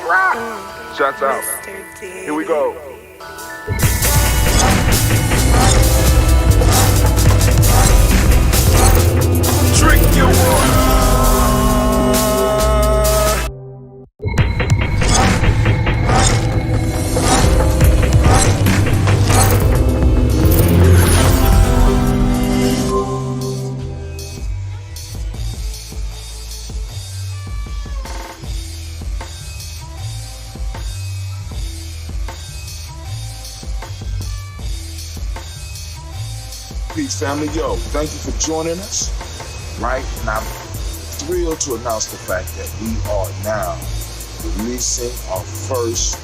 rock. Shouts out. Here we go. Drink your water. Peace, family. Yo, thank you for joining us. Right? And I'm thrilled to announce the fact that we are now releasing our first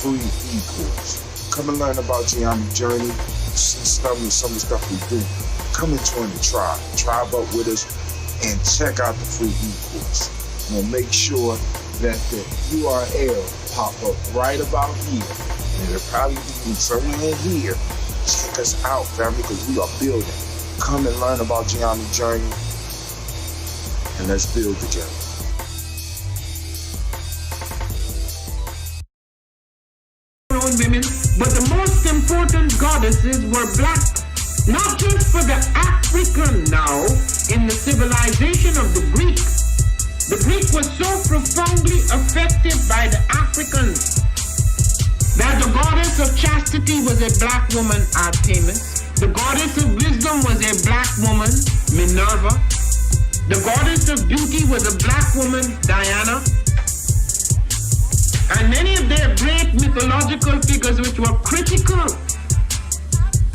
free e-course. Come and learn about GNJMedia journey, see some of the stuff we do. Come and join the tribe. Tribe up with us and check out the free e-course. We'll make sure that the URL pop up right about here. And it'll probably be somewhere in here. Check us out, family, because we are building. Come and learn about GNJMedia journey, and let's build together. Women, but the most important goddesses were black, not just for the African now in the civilization of the Greek. The Greek was so profoundly affected by the Africans that the goddess of chastity was a black woman, Artemis. The goddess of wisdom was a black woman, Minerva. The goddess of beauty was a black woman, Diana. And many of their great mythological figures which were critical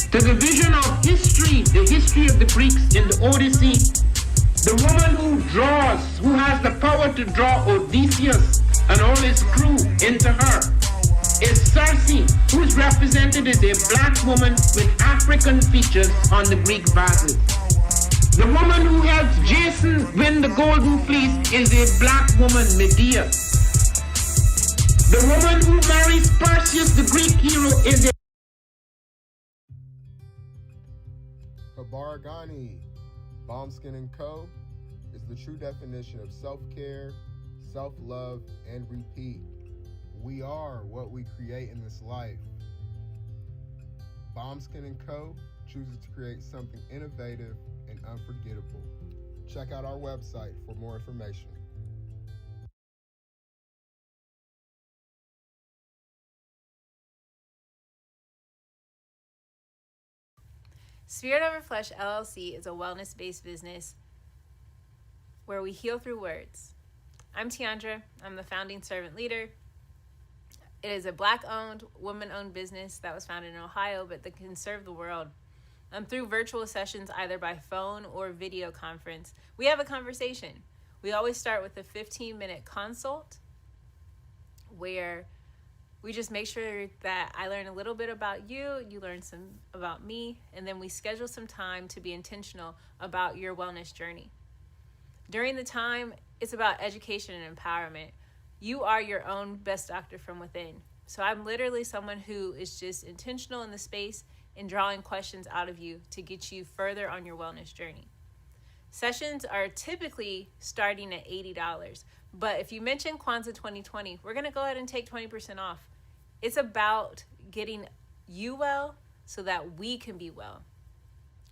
to the vision of history, the history of the Greeks in the Odyssey. The woman who draws, who has the power to draw Odysseus and all his crew into her, is Circe, who is represented as a black woman with African features on the Greek vases. The woman who helps Jason win the Golden Fleece is a black woman, Medea. The woman who marries Perseus, the Greek hero, is a Habaragani, Bombskin & Co. is the true definition of self-care, self-love, and repeat. We are what we create in this life. Bombskin & Co. chooses to create something innovative and unforgettable. Check out our website for more information. Spirit Over Flesh LLC is a wellness-based business where we heal through words. I'm Tiandra. I'm the founding servant leader. It is a Black-owned, woman-owned business that was founded in Ohio, but that can serve the world. Through virtual sessions, either by phone or video conference, we have a conversation. We always start with a 15-minute consult where we just make sure that I learn a little bit about you, you learn some about me, and then we schedule some time to be intentional about your wellness journey. During the time, it's about education and empowerment. You are your own best doctor from within. So I'm literally someone who is just intentional in the space and drawing questions out of you to get you further on your wellness journey. Sessions are typically starting at $80, but if you mention Kwanzaa 2020, we're gonna go ahead and take 20% off. It's about getting you well so that we can be well,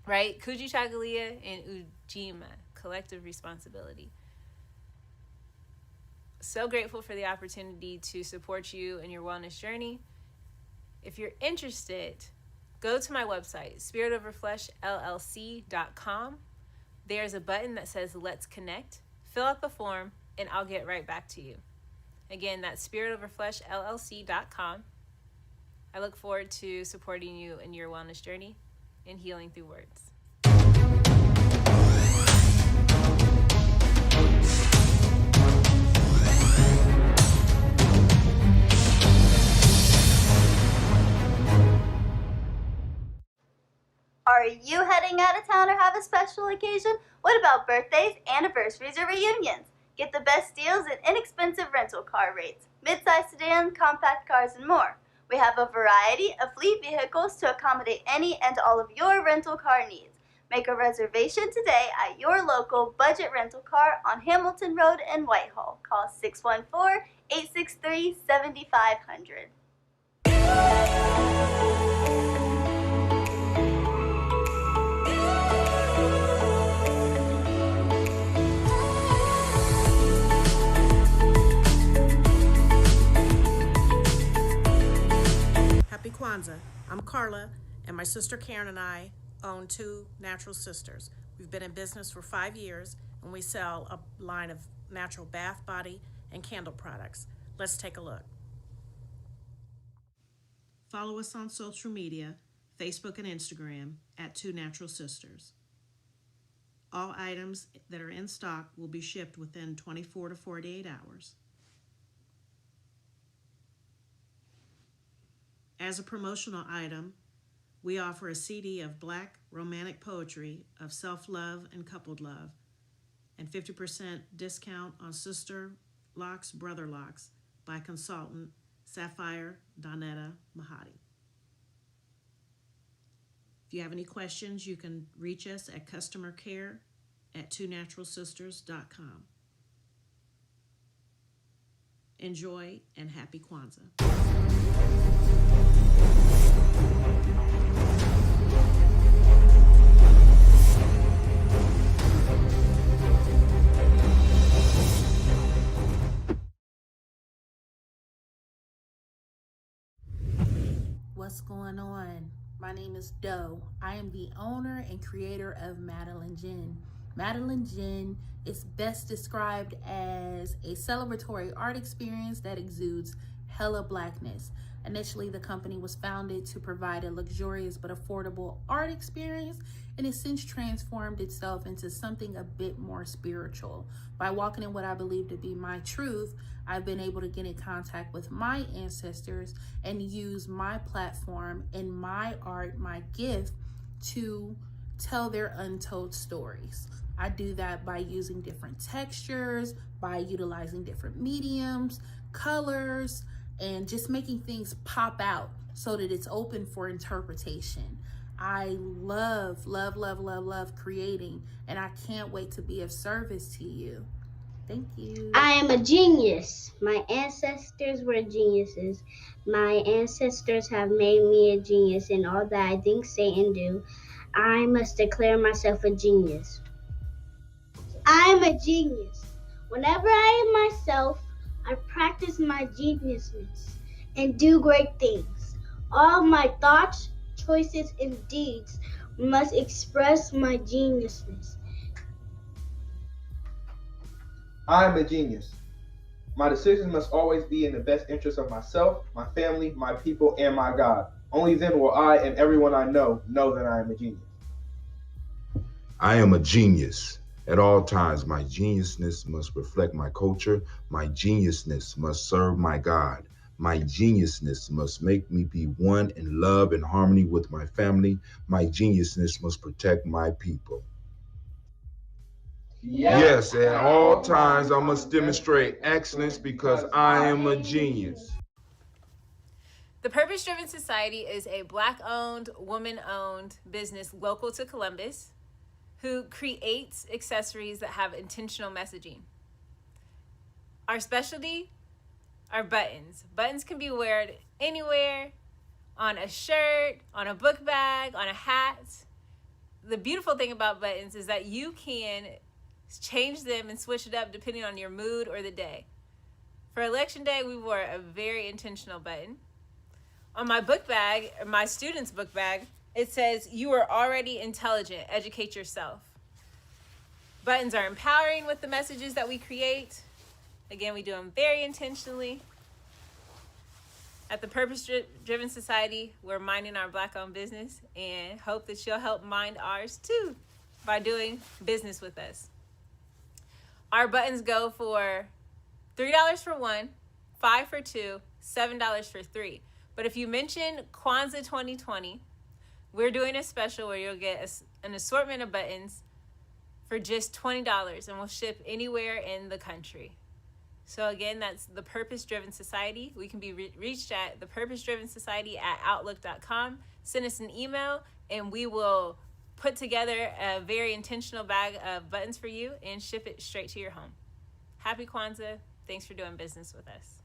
right? Kujichagulia and Ujima, collective responsibility. So grateful for the opportunity to support you in your wellness journey. If you're interested, go to my website, spiritoverfleshllc.com. There's a button that says Let's Connect. Fill out the form and I'll get right back to you. Again, that's spiritoverfleshllc.com. I look forward to supporting you in your wellness journey and healing through words. Are you heading out of town or have a special occasion? What about birthdays, anniversaries, or reunions? Get the best deals and inexpensive rental car rates, mid-size sedans, compact cars, and more. We have a variety of fleet vehicles to accommodate any and all of your rental car needs. Make a reservation today at your local budget rental car on Hamilton Road in Whitehall. Call 614-863-7500. Happy Kwanzaa. I'm Carla, and my sister Karen and I own Two Natural Sisters. We've been in business for 5 years, and we sell a line of natural bath, body, and candle products. Let's take a look. Follow us on social media, Facebook and Instagram, at Two Natural Sisters. All items that are in stock will be shipped within 24 to 48 hours. As a promotional item, we offer a CD of Black romantic poetry of self-love and coupled love, and 50% discount on Sister Locks, Brother Locks by consultant Sapphire Donetta Mahadi. If you have any questions, you can reach us at customercare@twonaturalsisters.com. Enjoy and happy Kwanzaa. What's going on? My name is Doe. I am the owner and creator of Madeline Gin. Madeline Gin is best described as a celebratory art experience that exudes hella blackness. Initially, the company was founded to provide a luxurious but affordable art experience, and it's since transformed itself into something a bit more spiritual. By walking in what I believe to be my truth, I've been able to get in contact with my ancestors and use my platform and my art, my gift, to tell their untold stories. I do that by using different textures, by utilizing different mediums, colors, and just making things pop out so that it's open for interpretation. I love creating, and I can't wait to be of service to you. Thank you. I am a genius. My ancestors were geniuses. My ancestors have made me a genius in all that I think, say, and do. I must declare myself a genius. I am a genius. Whenever I am myself, I practice my geniusness and do great things. All my thoughts, choices, and deeds must express my geniusness. I am a genius. My decisions must always be in the best interest of myself, my family, my people, and my God. Only then will I and everyone I know that I am a genius. I am a genius. At all times, my geniusness must reflect my culture. My geniusness must serve my God. My geniusness must make me be one in love and harmony with my family. My geniusness must protect my people. Yes, at all times I must demonstrate excellence because I am a genius. The Purpose Driven Society is a Black-owned, woman-owned business local to Columbus who creates accessories that have intentional messaging. Our specialty are buttons. Buttons can be worn anywhere, on a shirt, on a book bag, on a hat. The beautiful thing about buttons is that you can change them and switch it up depending on your mood or the day. For Election Day, we wore a very intentional button. On my book bag, my student's book bag, it says, "You are already intelligent, educate yourself." Buttons are empowering with the messages that we create. Again, we do them very intentionally. At the Purpose Driven Society, we're minding our Black-owned business and hope that you'll help mind ours too by doing business with us. Our buttons go for $3 for one, $5 for two, $7 for three. But if you mention Kwanzaa 2020, we're doing a special where you'll get an assortment of buttons for just $20, and we'll ship anywhere in the country. So again, that's the Purpose Driven Society. We can be reached at thepurposedrivensociety@outlook.com. Send us an email, and we will put together a very intentional bag of buttons for you and ship it straight to your home. Happy Kwanzaa. Thanks for doing business with us.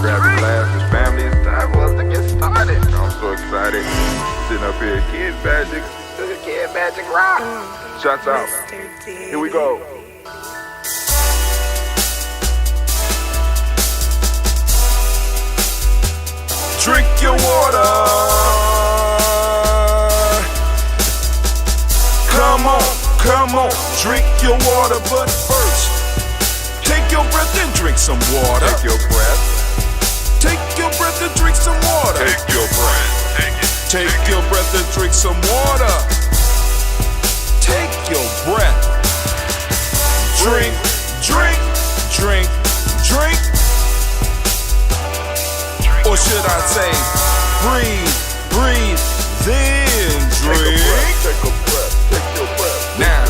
Grab your glasses, family, it's time for us to get started. I'm so excited. Sitting up here, Kid Magic Rock. Shots out. Here we go. Drink your water. Come on, drink your water, but first, take your breath and drink some water. Take your breath. Take your breath and drink some water. Take your breath. Take your breath and drink some water. Take your breath. Drink, drink, drink, drink. Or should I say, breathe, breathe, then drink. Take a breath. Take your breath. Now,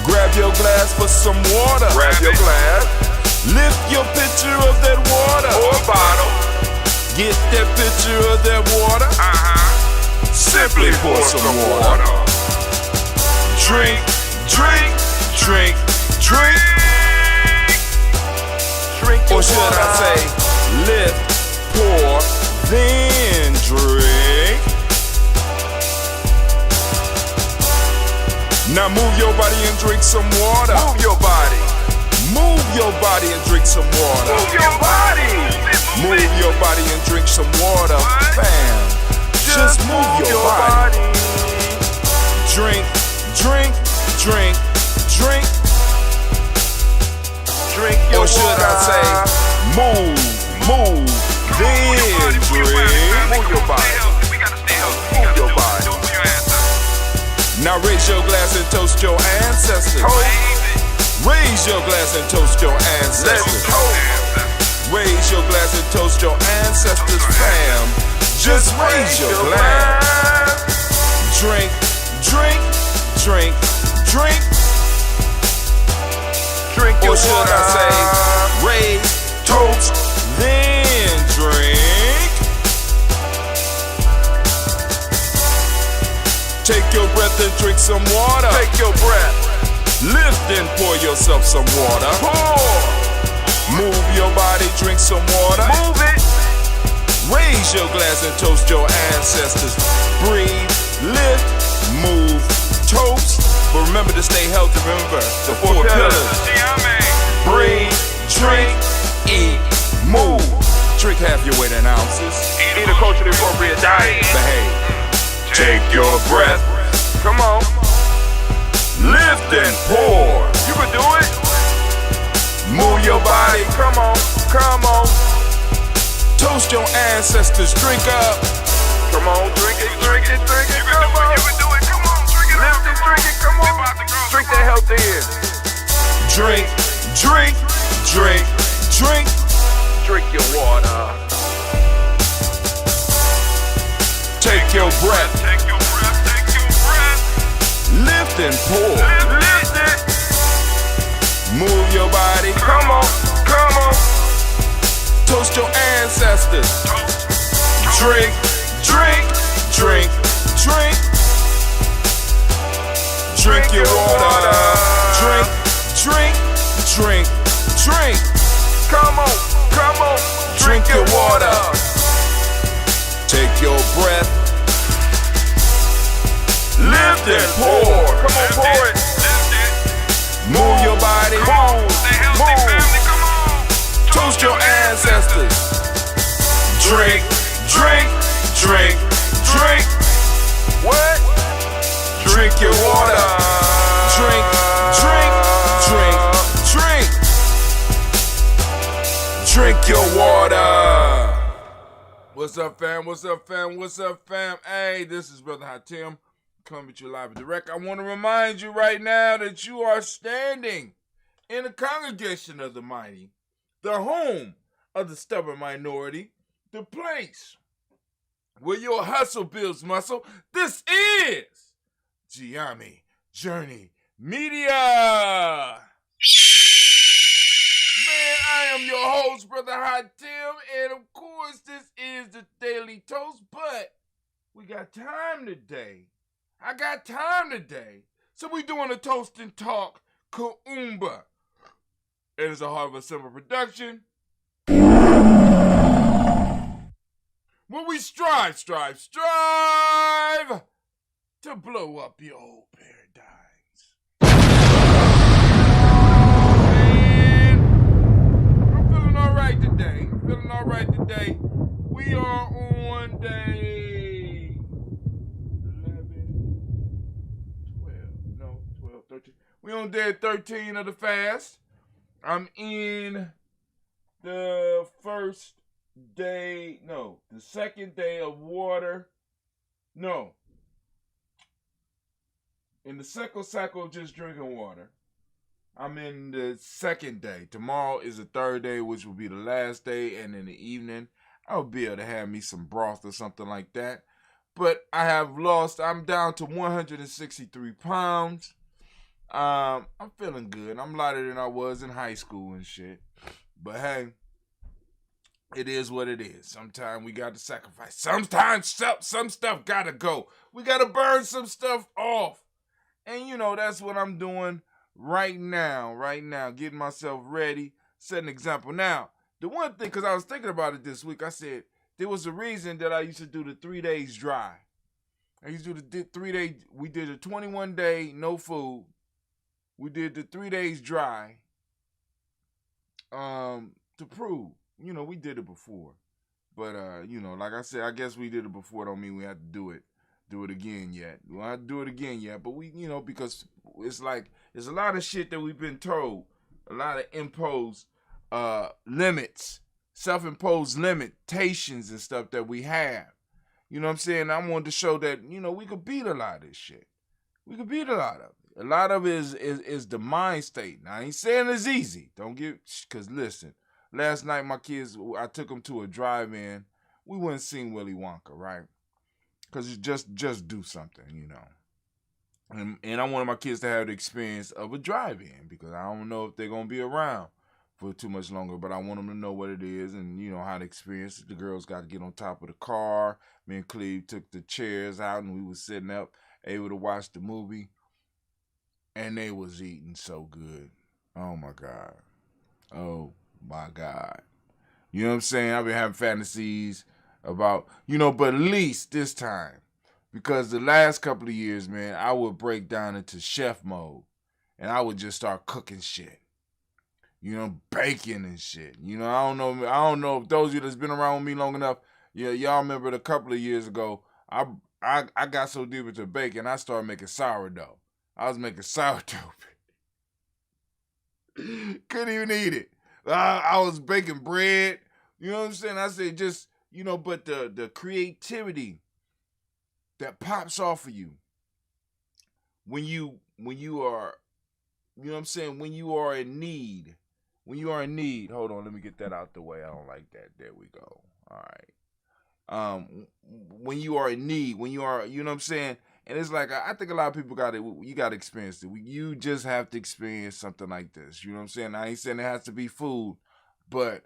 grab your glass for some water. Grab your glass. Lift your pitcher of that water. Or bottle. Get that pitcher of that water. Simply pour some water. Drink, drink, drink, drink. Drink your water. Or should I say, lift, pour, then drink. Now move your body and drink some water. Move your body. Move your body and drink some water. Move your body. Move your body and drink some water. Fam, just move your body. Drink, drink, drink, drink. Drink your water. Or should I say, move, then drink. Move your body. Move your body. Now raise your glass and toast your ancestors. Raise your glass and toast your ancestors. Raise your glass and toast your ancestors, fam. Just raise your glass. Drink, drink, drink, drink. Drink your water. Or should I say, raise, toast, then drink. Take your breath and drink some water. Take your breath. Lift and pour yourself some water. Pour. Move your body, drink some water. Move it. Raise your glass and toast your ancestors. Breathe, lift, move, toast. But remember to stay healthy. Remember the four pillars. Breathe, drink, eat, move. Drink half your weight in ounces. Eat a culturally appropriate diet. Behave. Take your breath. Come on. Lift and pour. You can do it. Move your body. Come on. Come on. Toast your ancestors. Drink up. Come on. Drink it. Drink it. Drink it. Come on. You can do it. Come on. Drink it. Lift and drink it. Come on. Drink that health in. Drink. Drink. Drink. Drink. Drink your water. Take your breath. Take your breath. Take your breath. Lift and pour. Lift it. Move your body. Come on. Come on. Toast your ancestors. Drink. Drink. Drink. Drink. Drink your water. Drink. Drink. Drink. Drink. Come on. Come on. Drink your water. Take your breath. lived and poured. Come on, pour it. Move your body. Move. Toast your ancestors. Drink, drink, drink, drink. What? Drink your water. Drink, drink, drink, drink. Drink your water. What's up, fam? What's up, fam? What's up, fam? Hey, this is Brother Hatim, coming to you live and direct. I want to remind you right now that you are standing in the congregation of the mighty, the home of the stubborn minority, the place where your hustle builds muscle. This is GNJMedia. Man, I am your host, Brother Hatim, and of course, this is the Daily Toast, but we got time today. I got time today. So we doing a Toast&Talk Kuumba. It is a Heart of a Simple production. Where we strive to blow up your old paradigms. And I'm feeling all right today. We are on day 13. We on day 13 of the fast. I'm in the second day of water. No. In the second cycle of just drinking water. I'm in the second day. Tomorrow is the third day, which will be the last day. And in the evening, I'll be able to have me some broth or something like that. But I'm down to 163 pounds. I'm feeling good. I'm lighter than I was in high school and shit. But hey, it is what it is. Sometimes we got to sacrifice. Sometimes some stuff got to go. We got to burn some stuff off. And that's what I'm doing right now, getting myself ready, set an example. Now, the one thing, because I was thinking about it this week, I said, there was a reason that I used to do the 3 days dry. I used to do the 3 day, we did a 21 day, no food. We did the 3 days dry, to prove, we did it before. But, like I said, I guess we did it before, don't mean we have to do it again yet. We don't have to do it again yet, but we, because it's like, there's a lot of shit that we've been told, a lot of imposed limits, self-imposed limitations and stuff that we have. You know what I'm saying? I wanted to show that, we could beat a lot of this shit. We could beat a lot of it. A lot of it is the mind state. Now, I ain't saying it's easy. Because listen, last night my kids, I took them to a drive-in. We went and seen Willy Wonka, right? Because you just do something, And I wanted my kids to have the experience of a drive-in because I don't know if they're going to be around for too much longer, but I want them to know what it is and, how to experience it. The girls got to get on top of the car. Me and Cleve took the chairs out and we was sitting up, able to watch the movie. And they was eating so good. Oh, my God. Oh, my God. You know what I'm saying? I've been having fantasies about, but at least this time. Because the last couple of years, man, I would break down into chef mode. And I would just start cooking shit. Baking and shit. I don't know if those of you that's been around with me long enough, y'all remember a couple of years ago, I got so deep into baking, I started making sourdough. I was making sourdough. Couldn't even eat it. I was baking bread. You know what I'm saying? I said just, but the creativity that pops off of you when you are, you know what I'm saying, when you are in need. Hold on, let me get that out the way. I don't like that. There we go. All right. When you are in need, when you are, you know what I'm saying? And it's like, I think a lot of people you got to experience it. You just have to experience something like this. You know what I'm saying? I ain't saying it has to be food, but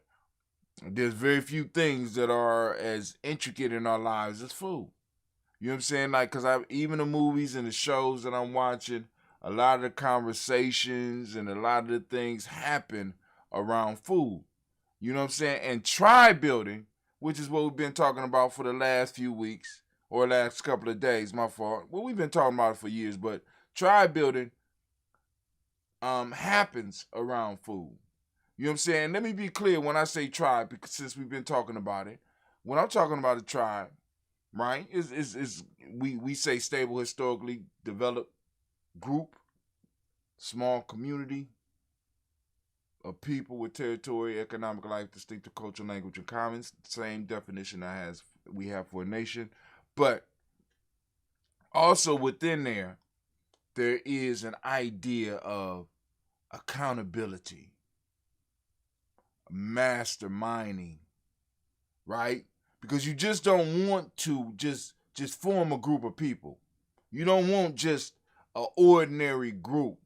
there's very few things that are as intricate in our lives as food. You know what I'm saying? Like, because even the movies and the shows that I'm watching, a lot of the conversations and a lot of the things happen around food. You know what I'm saying? And tribe building, which is what we've been talking about for the last few weeks, or last couple of days, my fault. Well, we've been talking about it for years, but tribe building happens around food. You know what I'm saying? Let me be clear when I say tribe, because since we've been talking about it, when I'm talking about a tribe, right, is we say stable, historically developed group, small community of people with territory, economic life, distinctive cultural language, and commons. Same definition we have for a nation. But also within there is an idea of accountability, masterminding, right? Because you just don't want to just form a group of people. You don't want just an ordinary group.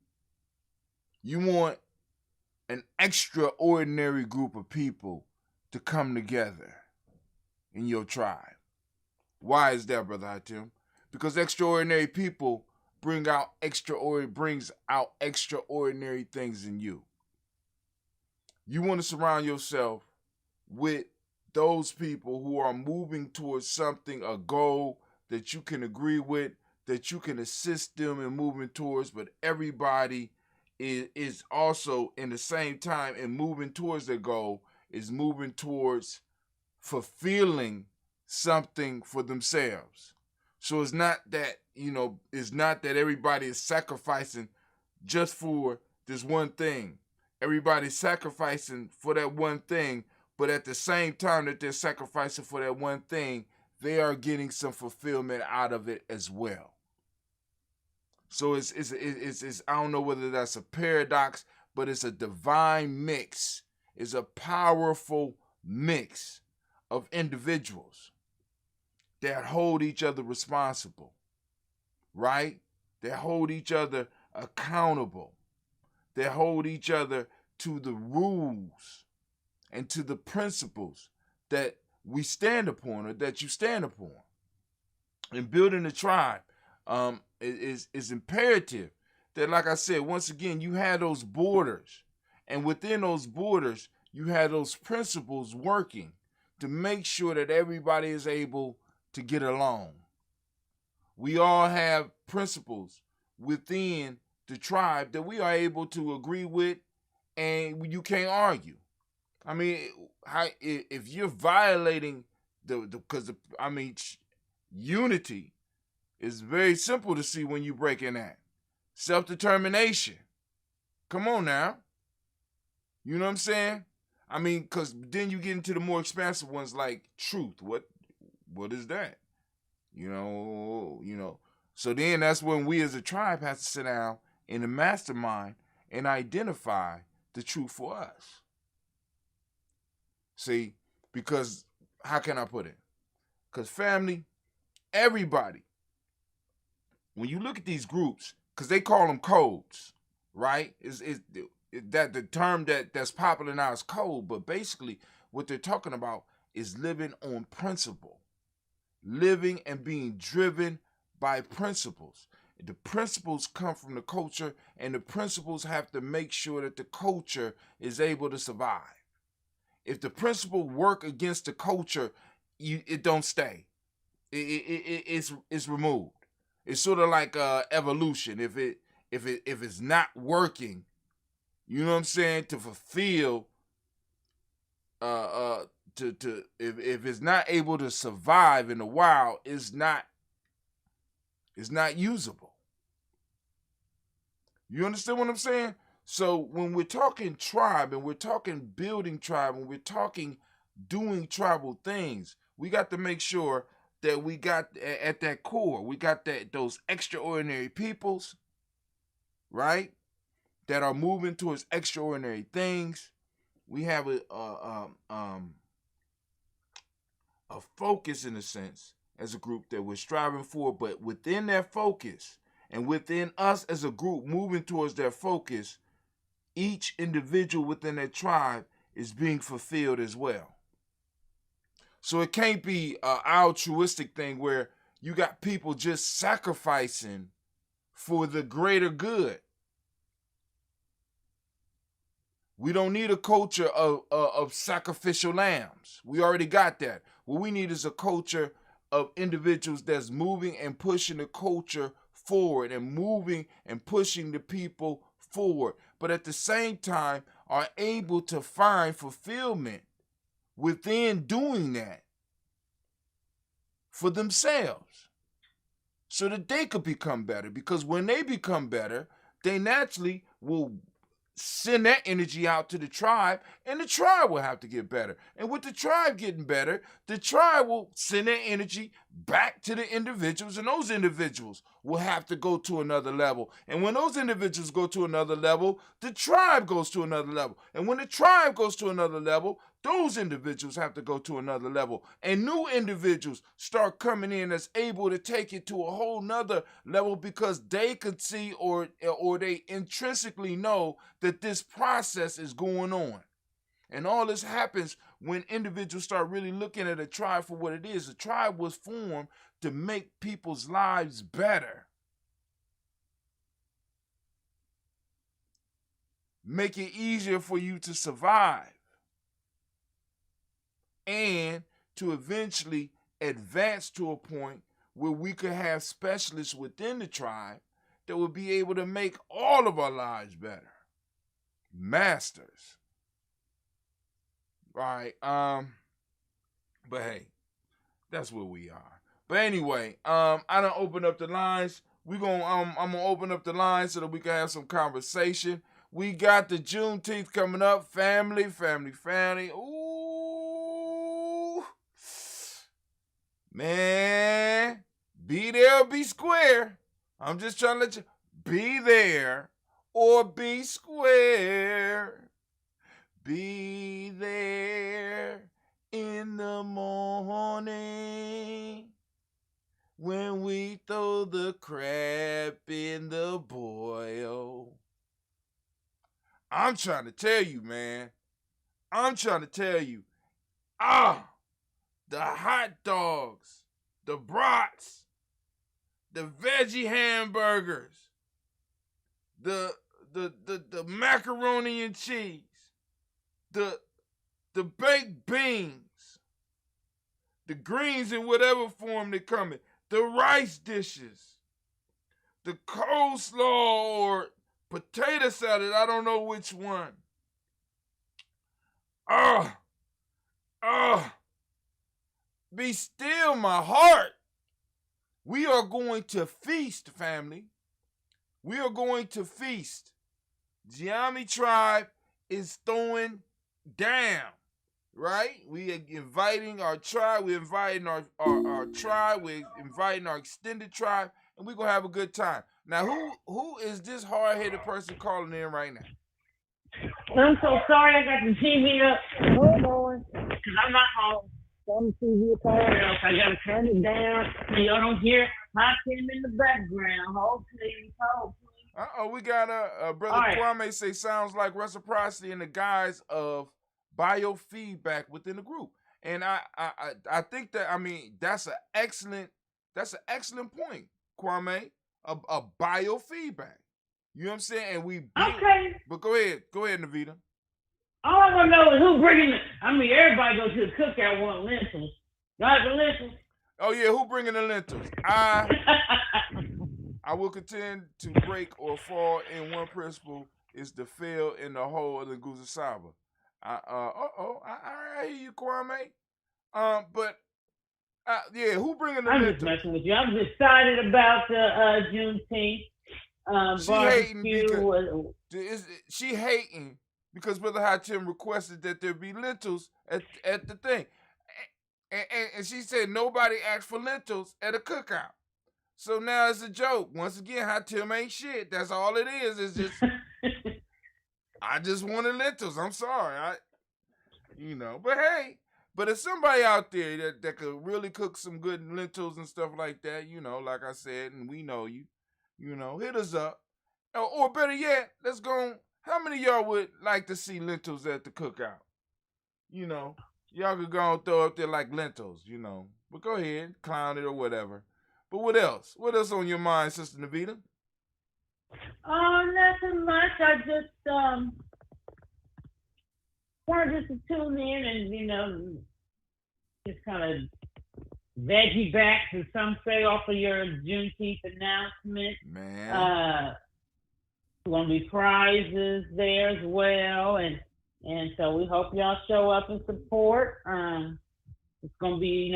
You want an extraordinary group of people to come together in your tribe. Why is that, Brother Hatim? Because extraordinary people brings out extraordinary things in you. You want to surround yourself with those people who are moving towards something, a goal that you can agree with, that you can assist them in moving towards, but everybody is also in the same time in moving towards their goal, is moving towards fulfilling something for themselves. So it's not that, everybody is sacrificing just for this one thing. Everybody's sacrificing for that one thing, but at the same time that they're sacrificing for that one thing, they are getting some fulfillment out of it as well. So it's I don't know whether that's a paradox, but it's a divine mix. It's a powerful mix of individuals that hold each other responsible, right? That hold each other accountable. That hold each other to the rules and to the principles that we stand upon, or that you stand upon. In building a tribe, is imperative that, like I said, once again, you have those borders, and within those borders, you have those principles working to make sure that everybody is able to get along. We all have principles within the tribe that we are able to agree with, and you can't argue. I mean, if you're violating unity is very simple to see when you break in that. Self-determination. Come on now. You know what I'm saying? I mean, because then you get into the more expansive ones like truth. What is that? You know. So then that's when we as a tribe have to sit down in the mastermind and identify the truth for us. See, because how can I put it? Because family, everybody, when you look at these groups, because they call them codes, right? Is that the term that's popular now is code, but basically what they're talking about is living on principle, living and being driven by principles. The principles come from the culture, and the principles have to make sure that the culture is able to survive. If the principle work against the culture, it don't stay. It's removed. It's sort of like evolution. If it's not working, you know what I'm saying, to fulfill, if it's not able to survive in the wild, it's not usable. You understand what I'm saying? So when we're talking tribe, and we're talking building tribe, and we're talking doing tribal things, we got to make sure that we got at that core, we got those extraordinary peoples, right, that are moving towards extraordinary things. We have a focus, in a sense, as a group that we're striving for, but within that focus and within us as a group moving towards that focus, each individual within that tribe is being fulfilled as well. So it can't be an altruistic thing where you got people just sacrificing for the greater good. We don't need a culture of sacrificial lambs. We already got that. What we need is a culture of individuals that's moving and pushing the culture forward and moving and pushing the people forward, but at the same time are able to find fulfillment within doing that for themselves so that they could become better. Because when they become better, they naturally will send that energy out to the tribe, and the tribe will have to get better. And with the tribe getting better, the tribe will send that energy back to the individuals, and those individuals will have to go to another level. And when those individuals go to another level, the tribe goes to another level. And when the tribe goes to another level, those individuals have to go to another level. And new individuals start coming in that's able to take it to a whole nother level because they could see or they intrinsically know that this process is going on. And all this happens when individuals start really looking at a tribe for what it is. A tribe was formed to make people's lives better. Make it easier for you to survive. And to eventually advance to a point where we could have specialists within the tribe that would be able to make all of our lives better. Masters. Right. But hey, that's where we are. But anyway, I done opened up the lines. I'm gonna open up the lines so that we can have some conversation. We got the Juneteenth coming up. Family. Ooh. Man. Be there or be square. I'm just trying to let you be there or be square. Be there in the morning when we throw the crab in the boil. I'm trying to tell you, man. The hot dogs, the brats, the veggie hamburgers, the macaroni and cheese, the baked beans, the greens in whatever form they come in, the rice dishes, the coleslaw or potato salad, I don't know which one. Be still, my heart. We are going to feast, family. We are going to feast. GNJMedia tribe is throwing down, right? We are inviting our tribe. We're inviting our tribe. We're inviting our extended tribe, and we're going to have a good time. Now, who is this hard-headed person calling in right now? I'm so sorry I got the TV up. Hold on. Because I'm not home. So I'm the TV up all else. I got to turn it down so y'all don't hear Hot Tim in the background. Hold please. We got a brother right. Kwame say sounds like reciprocity in the guise of biofeedback within the group. And I think that, I mean, that's an excellent point, Kwame. A biofeedback. You know what I'm saying? And okay. But go ahead, Navita. All I want to know is who bringing it. I mean, everybody goes to the cookout want lentils. Got the lentils? Oh yeah, who bringing the lentils? I will contend to break or fall in one principle is to fail in the whole of the Guza Saba. I hear you, Kwame. Yeah, who bringing the lentils? I'm just messing with you. I'm excited about the Juneteenth. She hating because Brother Hatim requested that there be lentils at the thing. And she said nobody asked for lentils at a cookout. So now it's a joke. Once again, Hatim ain't shit. That's all it is. It's just, I just wanted lentils. I'm sorry. But hey, but if somebody out there that could really cook some good lentils and stuff like that, like I said, and we know you, hit us up. Or better yet, let's go. How many of y'all would like to see lentils at the cookout? Y'all could go and throw up there like lentils, But go ahead, clown it or whatever. But what else? What else on your mind, Sister Navita? Nothing much. I just wanted to tune in and, just kind of veggie backs, as some say, off of your Juneteenth announcement. Man. Going to be prizes there as well, and so we hope y'all show up and support. It's going to be,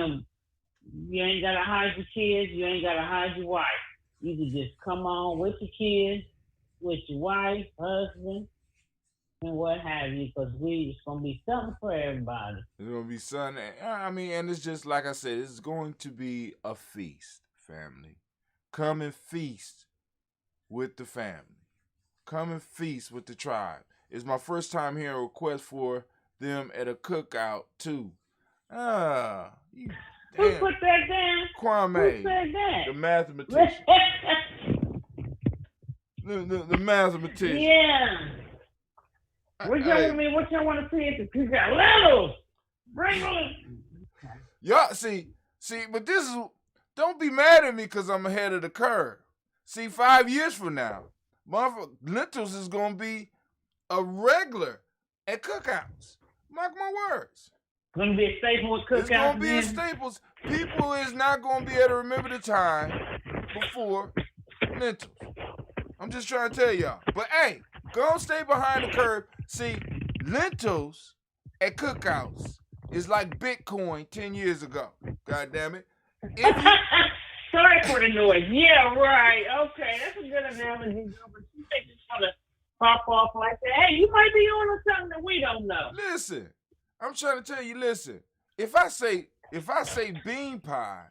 you ain't got to hide your kids, you ain't got to hide your wife. You can just come on with your kids, with your wife, husband, and what have you, because it's going to be something for everybody. It's going to be something. I mean, and it's just like I said, it's going to be a feast, family. Come and feast with the family. Come and feast with the tribe. It's my first time hearing a request for them at a cookout, too. Who put that down? Kwame. Who said that? The mathematician. the mathematician. Yeah. What y'all want to see at the cookout? Littles! Bring them! Y'all, see, but this is, don't be mad at me because I'm ahead of the curve. See, 5 years from now, lentils is going to be a regular at cookouts. Mark my words. Going to be a staple at cookouts. It's going to be a staple. People is not going to be able to remember the time before lentils. I'm just trying to tell y'all. But hey, go stay behind the curve. See, lentils at cookouts is like Bitcoin 10 years ago. God damn it. Sorry for the noise. Yeah, right. Okay, that's a good analogy. But you think it's going to pop off like that? Hey, you might be on something that we don't know. Listen, I'm trying to tell you, listen. If I say bean pie,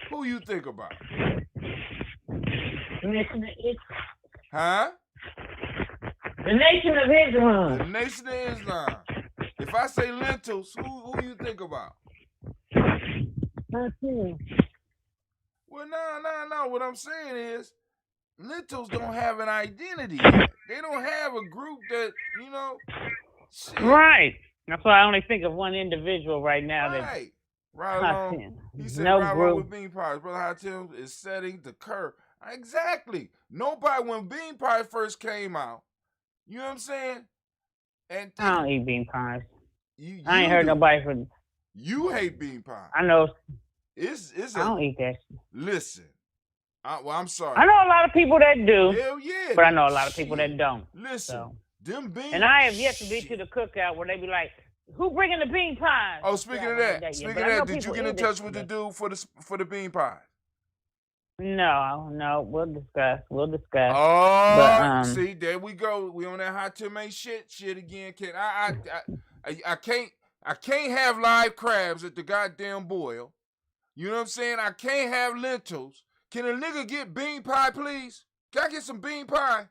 who you think about? Huh? The Nation of Islam. The Nation of Islam. If I say lentils, who you think about? Not you. Well, no. What I'm saying is, lentils don't have an identity yet. They don't have a group that, shit. Right. That's why I only think of one individual right now. Right. Right along. He said no right group. along with bean pies. Brother Hatim is setting the curve. Exactly. Nobody, when bean pie first came out, you know what I'm saying? And I don't eat bean pies. I ain't heard nobody from. You hate bean pie. I know. I don't eat that. Listen. I'm sorry. I know a lot of people that do. Hell yeah. But I know a lot of people that don't. Listen. Them beans. And I have yet to be to the cookout where they be like, "Who bringing the bean pies?" Oh, speaking of that, did you get in touch with the dude for the bean pie? No, we'll discuss. Oh, see, there we go. We on that hot tomato shit again. I can't have live crabs at the goddamn boil. You know what I'm saying? I can't have lentils. Can a nigga get bean pie, please? Can I get some bean pie?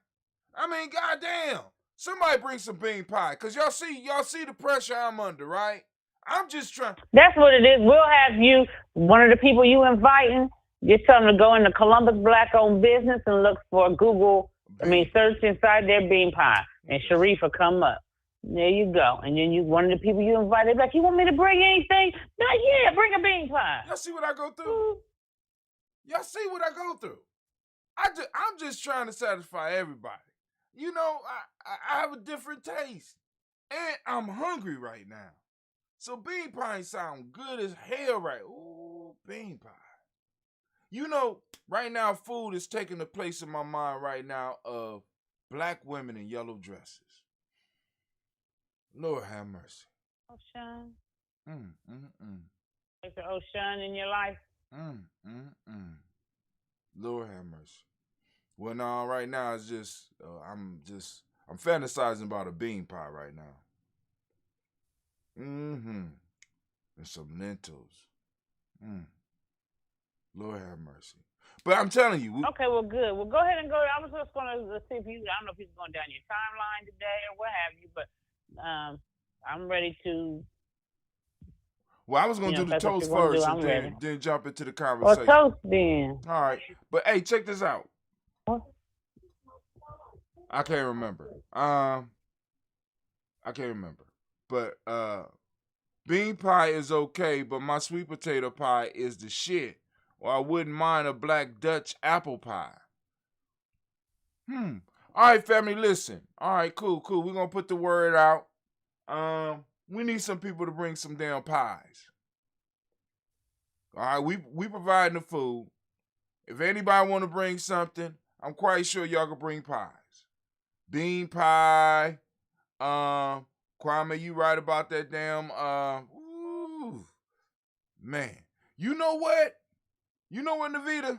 I mean, goddamn. Somebody bring some bean pie, cause y'all see the pressure I'm under, right? I'm just trying. That's what it is. We'll have you, one of the people you inviting, just tell them to go into Columbus Black-owned business and look for search inside their bean pie, and Sharif will come up. There you go. And then one of the people you invited, like, you want me to bring anything? No, yeah, bring a bean pie. Y'all see what I go through? Y'all see what I go through? I'm just trying to satisfy everybody. I have a different taste. And I'm hungry right now. So bean pie sound good as hell right. Ooh, bean pie. Right now food is taking the place in my mind right now of black women in yellow dresses. Lord have mercy. Ocean. Is there Ocean in your life? Lord have mercy. Well, no, right now it's just, I'm fantasizing about a bean pie right now. And some lentils. Lord have mercy. But I'm telling you. Okay, well, good. Well, go ahead and go. I was just going to see if I don't know if he's going down your timeline today or what have you, but I'm ready to. Well, I was going to do the toast first and then jump into the conversation. Well, toast then. All right. But, hey, check this out. What? I can't remember. I can't remember. But bean pie is okay, but my sweet potato pie is the shit. Or I wouldn't mind a black Dutch apple pie. All right, family, listen. All right, cool. We're going to put the word out. We need some people to bring some damn pies. All right, we providing the food. If anybody want to bring something, I'm quite sure y'all can bring pies. Bean pie. Kwame, you right about that damn. Ooh, man. You know what? You know what, Navita?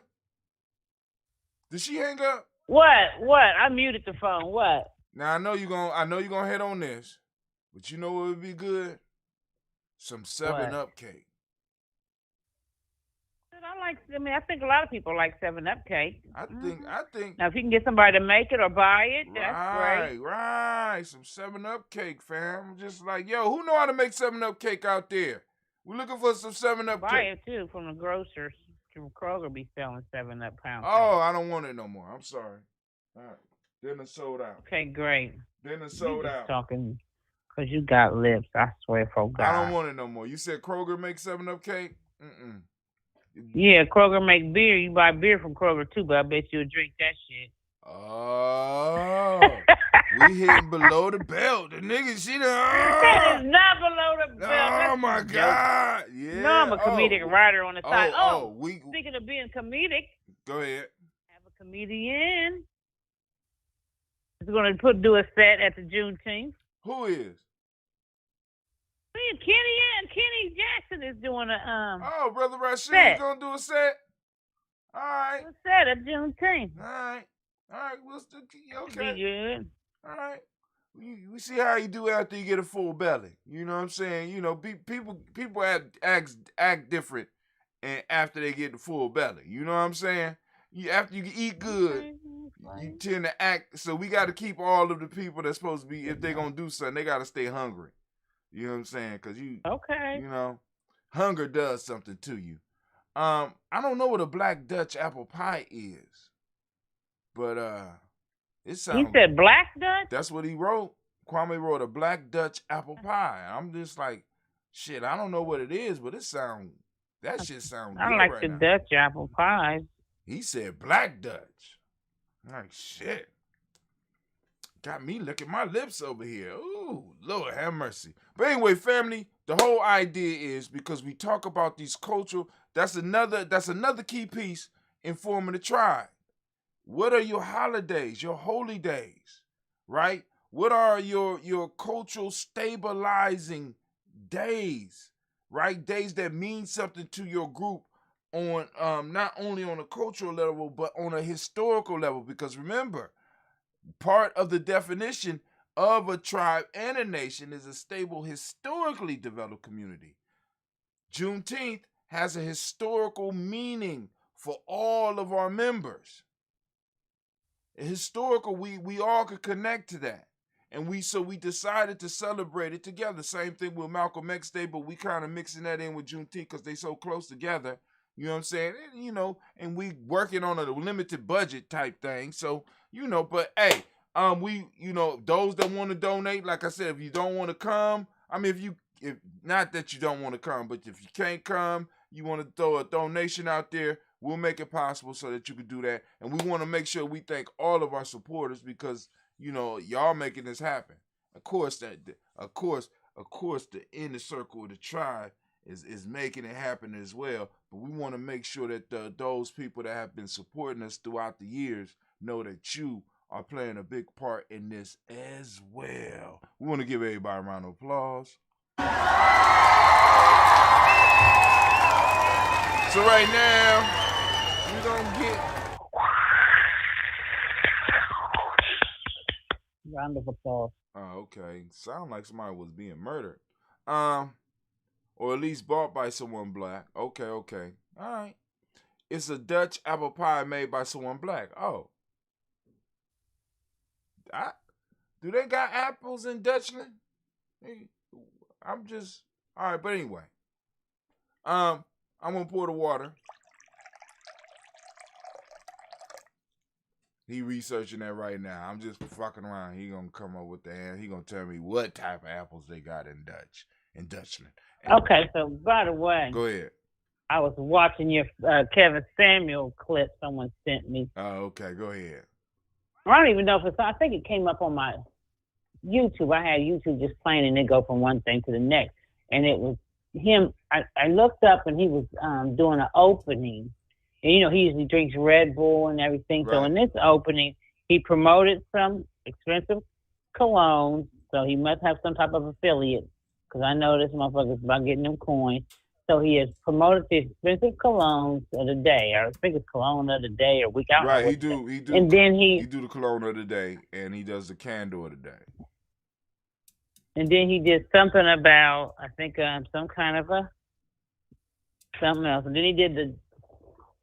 Did she hang up? What? I muted the phone. What? Now I know you're gonna head on this, but you know what would be good? Some 7-Up cake. I think a lot of people like 7-Up cake. I think. Now, if you can get somebody to make it or buy it, that's great. Right. Some 7-Up cake, fam. Just like, yo, who know how to make 7-Up cake out there? We're looking for some 7-Up cake. Buy it, too, from the grocers. Kroger be selling 7-Up pound cake. Oh, I don't want it no more. I'm sorry. All right. Then it's sold out. Okay, great. Then it's sold out. Talking because you got lips, I swear for God. I don't want it no more. You said Kroger makes 7-Up cake? Mm-mm. Yeah, Kroger make beer. You buy beer from Kroger, too, but I bet you'll drink that shit. Oh, we hitting below the belt. The nigga, she done. That is not below the belt. Oh, my God. Yeah. No, I'm a comedic writer on the side. We speaking of being comedic. Go ahead. Have a comedian. He's going to do a set at the Juneteenth. Who is? Kenny Jackson is doing a Oh, Brother Rashid gonna do a set. All right. A set at Juneteenth. All right. We'll still okay. Be good. All right. We see how you do after you get a full belly. You know what I'm saying? You know, people act different, and after they get the full belly. You know what I'm saying? After you eat good, you tend to act. So we got to keep all of the people that's supposed to be, if they're gonna do something, they got to stay hungry. You know what I'm saying? Because you know, hunger does something to you. I don't know what a Black Dutch apple pie is, but it sounds. He said Black Dutch? That's what he wrote. Kwame wrote a Black Dutch apple pie. I'm just like, shit, I don't know what it is, but that shit sounds good. I like right the now. Dutch apple pies. He said Black Dutch. Like, shit. Got me licking my lips over here. Ooh, Lord have mercy. But anyway, family, the whole idea is because we talk about these cultural, that's another key piece in forming the tribe. What are your holidays, your holy days, right? What are your cultural stabilizing days, right? Days that mean something to your group on not only on a cultural level, but on a historical level. Because remember, part of the definition of a tribe and a nation is a stable, historically developed community. Juneteenth has a historical meaning for all of our members. Historical, we all could connect to that. And we decided to celebrate it together. Same thing with Malcolm X Day, but we kind of mixing that in with Juneteenth because they so close together. You know what I'm saying? And, you know, and we working on a limited budget type thing. So, you know, but hey, we, you know, those that want to donate, like I said, if you don't want to come, I mean, if not that you don't want to come, but if you can't come, you want to throw a donation out there, we'll make it possible so that you can do that. And we want to make sure we thank all of our supporters because, you know, y'all making this happen. Of course, the inner circle of the tribe is making it happen as well. But we want to make sure that those people that have been supporting us throughout the years know that you are playing a big part in this as well. We want to give everybody a round of applause. So right now, we're going to get... Round of applause. Oh, okay. Sound like somebody was being murdered. Or at least bought by someone black. Okay. All right. It's a Dutch apple pie made by someone black. Oh. Do they got apples in Dutchland? I'm just... All right, but anyway. I'm going to pour the water. He researching that right now. I'm just fucking around. He gonna come up with the answer. He gonna tell me what type of apples they got in Dutchland. Okay, so by the way, go ahead. I was watching your Kevin Samuel clip someone sent me. Oh, okay, go ahead. I don't even know if I think it came up on my YouTube. I had YouTube just playing and it go from one thing to the next. And it was him. I looked up and he was doing an opening, and he usually drinks Red Bull and everything. Right. So in this opening, he promoted some expensive colognes. So he must have some type of affiliate, because I know this motherfucker's about getting them coins. So he has promoted the expensive colognes of the day, or I think it's cologne of the day or week. I don't know Right, what he do. And then he do the cologne of the day, and he does the candle of the day. And then he did something about, I think, some kind of something else. And then he did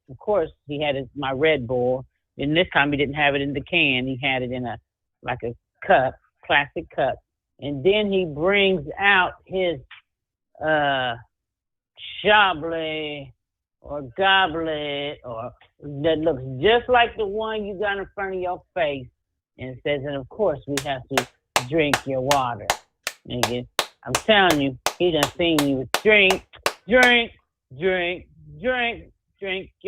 of course, he had my Red Bull. And this time he didn't have it in the can. He had it in a cup, plastic cup. And then he brings out his chablis or goblet that looks just like the one you got in front of your face. And it says, and of course, we have to drink your water. Nigga, I'm telling you, he done seen you with drink your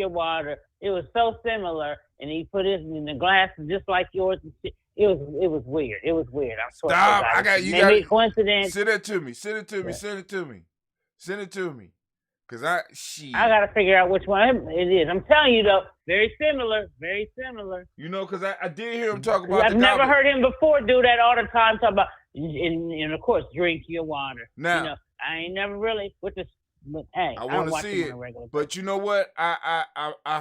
water. It was so similar, and he put it in the glass just like yours. It was weird. It was weird. I swear. Stop! I got you. Maybe coincidence. Send it to me. Send it to me. Cause I gotta figure out which one it is. I'm telling you though, very similar. You know, cause I did hear him talk about. I've never heard him before do that all the time. Talk about and of course drink your water. Now I ain't never really with this. But hey, I want to see it. But you know what? I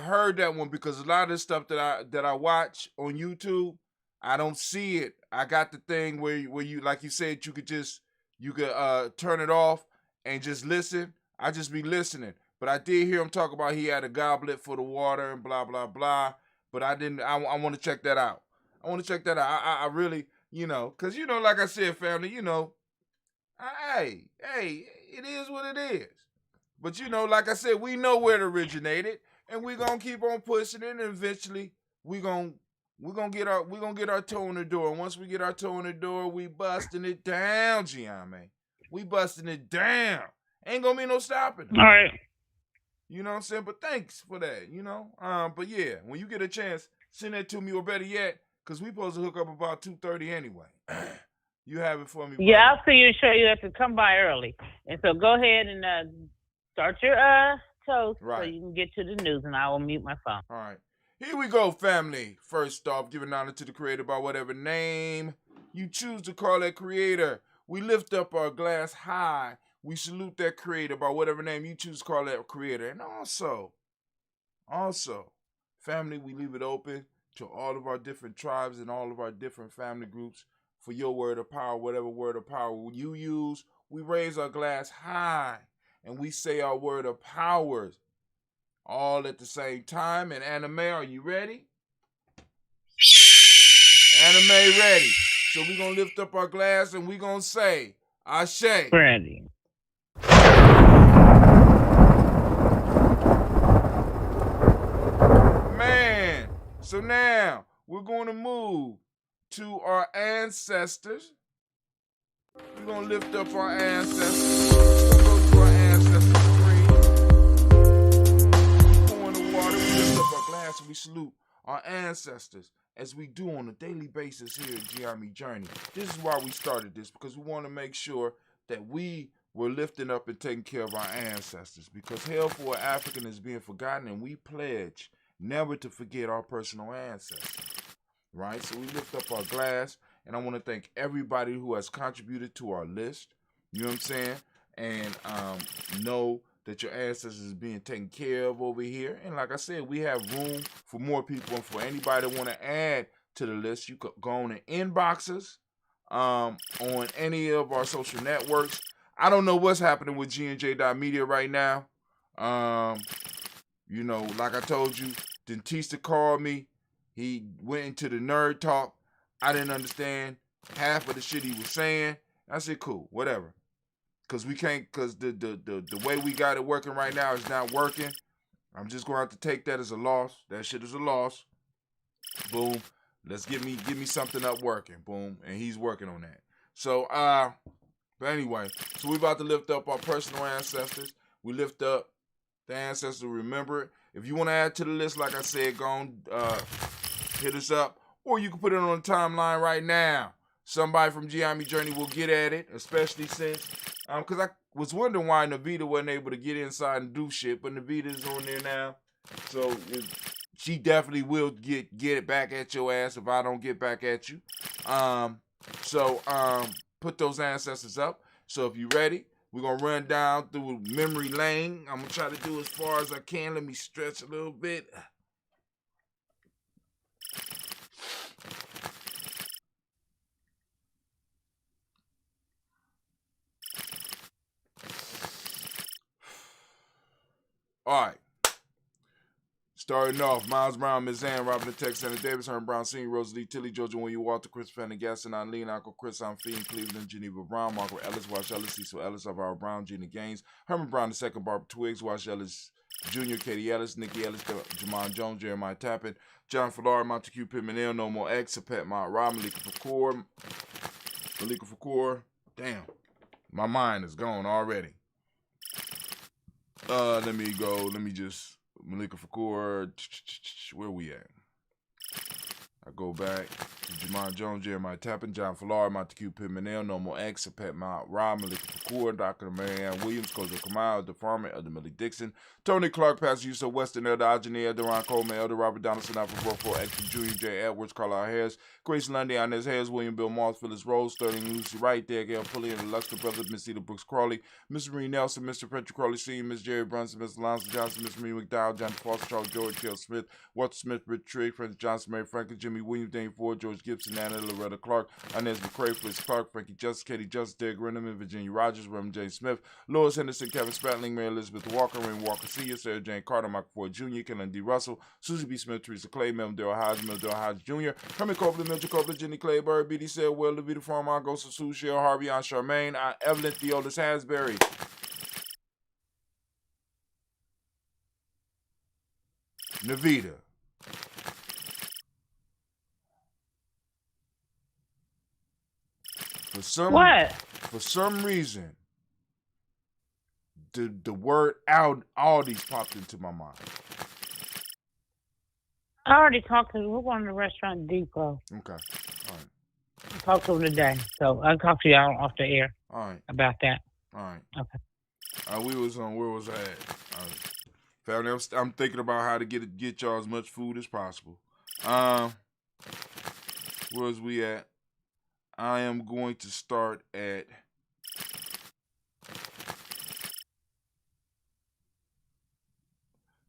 heard that one because a lot of this stuff that I watch on YouTube, I don't see it. I got the thing where you, like you said, you could turn it off and just listen. I just be listening. But I did hear him talk about he had a goblet for the water and blah blah blah. But I didn't. I want to check that out. I really, because like I said, family, hey, it is what it is. But like I said, we know where it originated, and we're gonna keep on pushing it, and eventually we're gonna get our toe in the door. And once we get our toe in the door, we busting it down, Gianni. We busting it down. Ain't gonna be no stopping it. All right. You know what I'm saying? But thanks for that, But yeah, when you get a chance, send that to me, or better yet, because we supposed to hook up about 2:30 anyway. You have it for me, brother. Yeah, I'll see you. Show you have to come by early. And so go ahead and start your toast so you can get to the news, and I will mute my phone. All right. Here we go, family. First off, giving honor to the creator by whatever name you choose to call that creator. We lift up our glass high. We salute that creator by whatever name you choose to call that creator. And also, family, we leave it open to all of our different tribes and all of our different family groups for your word of power, whatever word of power you use. We raise our glass high and we say our word of powers all at the same time. And Anime, are you ready? Anime ready. So we're going to lift up our glass and we're going to say, Ashe. Ready. Man, so now we're going to move to our ancestors. We're going to lift up our ancestors. We're going to go to our ancestors screen. Pour in the water. We lift up our glass and we salute our ancestors as we do on a daily basis here at GNJMedia Journey. This is why we started this, because we want to make sure that we were lifting up and taking care of our ancestors, because hell for an African is being forgotten, and we pledge never to forget our personal ancestors, right? So we lift up our glass, and I want to thank everybody who has contributed to our list, you know what I'm saying, and know that your ancestors is being taken care of over here. And like I said, we have room for more people, and for anybody that want to add to the list, you could go on and inbox us on any of our social networks. I don't know what's happening with GNJ.media right now. Like I told you, Dentista called me. He went into the nerd talk. I didn't understand half of the shit he was saying. I said, cool, whatever. Because the way we got it working right now is not working. I'm just going to have to take that as a loss. That shit is a loss. Boom. Let's give me something up working. Boom. And he's working on that. So, but anyway, so we about to lift up our personal ancestors. We lift up the ancestors. Remember it. If you want to add to the list, like I said, go on, hit us up. Or you can put it on the timeline right now. Somebody from GNJMedia Journey will get at it, especially since Because I was wondering why Navita wasn't able to get inside and do shit, but Navita's on there now. So she definitely will get it back at your ass if I don't get back at you. So put those ancestors up. So if you ready, we're going to run down through memory lane. I'm going to try to do as far as I can. Let me stretch a little bit. All right. Starting off, Miles Brown, Ms. Ann, Robin the Tex, Santa Davis, Herman Brown Sr., Rosalie Tilly, Georgia William Walter, Chris Pendergaston, Eileen, Uncle Chris, I'm Fee, Cleveland, Geneva Brown, Margaret Ellis, Wash Ellis, Cecil Ellis, Alvaro Brown, Gina Gaines, Herman Brown II, Barbara Twiggs, Wash Ellis Jr., Katie Ellis, Nikki Ellis, Jamon Jones, Jeremiah Tappan, John Fallard, Montague Pittman, No More X, Sapet Mount Rob, Malika Fakour. Damn, my mind is gone already. Let me just Malika Fakour, where we at? I go back to Jamon Jones, Jeremiah Tappan, John Fallard, Montague Pittman, No More X, Pet Mount Rob, Malika Fakour, Dr. Marianne Williams, Kojo Kamal, Elder Farmer, Elder Millie Dixon, Tony Clark, Pastor Yusuf Weston, Elder Ajani, Elder Ron Coleman, Elder Robert Donaldson, Alfred Brofor, Extra Jr., J. Edwards, Carlisle Harris, Grace Lundy, Inez Harris, William Bill Moss, Phyllis Rose, Sterling Lucy Wright, Gail Pulley, and the Luxor Brothers, Miss Eda Brooks Crawley, Miss Marie Nelson, Mr. Patrick Crawley Sr., Miss Jerry Brunson, Miss Alonzo Johnson, Miss Marie McDowell, John Foster, Charles George, Kel Smith, Walter Smith, Rich Trigg, Francis Johnson, Mary Franklin, Jimmy Williams, Dane Ford, George Gibson, Anna Loretta Clark, Inez McCrae, Fritz Clark, Frankie Justice, Katie Justice, Derek Renneman, Virginia Rogers, Reverend James Smith, Lois Henderson, Kevin Spratling, Mary Elizabeth Walker, Rain Walker Sr., Sarah Jane Carter, Michael Ford Jr., Kellen D. Russell, Susie B. Smith, Teresa Clay, Mel Darrell Hodge, Jr., Herman Copeland, Mildred Copeland, Jenny Clayburg, B.D. Said, Will, Levita Farmer, Aunt Gosa, Sue, Cheryl Harvey, Aunt Charmaine, Aunt Evelyn, Theodis Hasbury. Navita. For some reason, the word Aldi's popped into my mind. I already talked to him. We're going to the restaurant Depot. Okay. All right. I talked to him today. So I'll talk to y'all off the air. All right. About that. All right. Okay. We was on, where was I at? Family, I'm thinking about how to get y'all as much food as possible. Where's we at? I am going to start at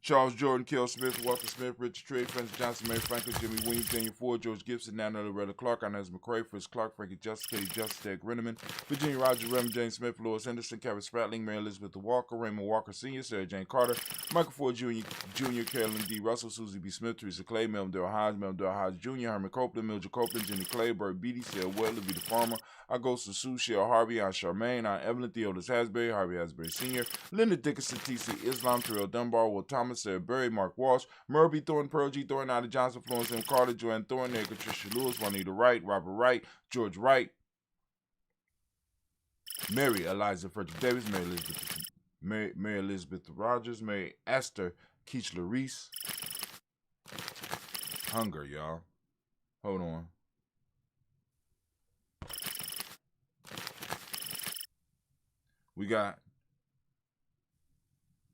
Charles Jordan, Kel Smith, Walter Smith, Richard Trigg, Francis Johnson, Mary Franklin, Jimmy Williams, Daniel Ford, George Gibson, Nana Loretta Clark, Inez McCrae, Fritz Clark, Frankie Justice, Katie Justice, Derek Renneman, Virginia Rogers, Reverend James Smith, Lois Henderson, Kevin Spratling, Mary Elizabeth Walker, Raymond Walker Sr., Sarah Jane Carter, Michael Ford Jr., Carolyn D. Russell, Susie B. Smith, Teresa Clay, Melvin Darrell Hodge Jr., Herman Copeland, Mildred Copeland, Jenny Clayburg, B.D. Sarah Well, Levita Farmer, Augusta Sue, Cheryl Harvey, Aunt Charmaine, Aunt Evelyn, Theodis Hasbury, Harvey Hasbury Sr., Linda Dickinson, T.C. Islam, Terrell Dunbar, Will Thomas, Sarah Berry, Mark Walsh, Murby Thornton, Pearl G. Thornton, Ida Johnson, Florence M. Carter, Joanne Thornton, Patricia Lewis, Juanita Wright, Robert Wright, George Wright, Mary Eliza Frederick Davis, Mary Elizabeth Rogers, Mary Esther Keechler Reese. Hunger, y'all. Hold on. We got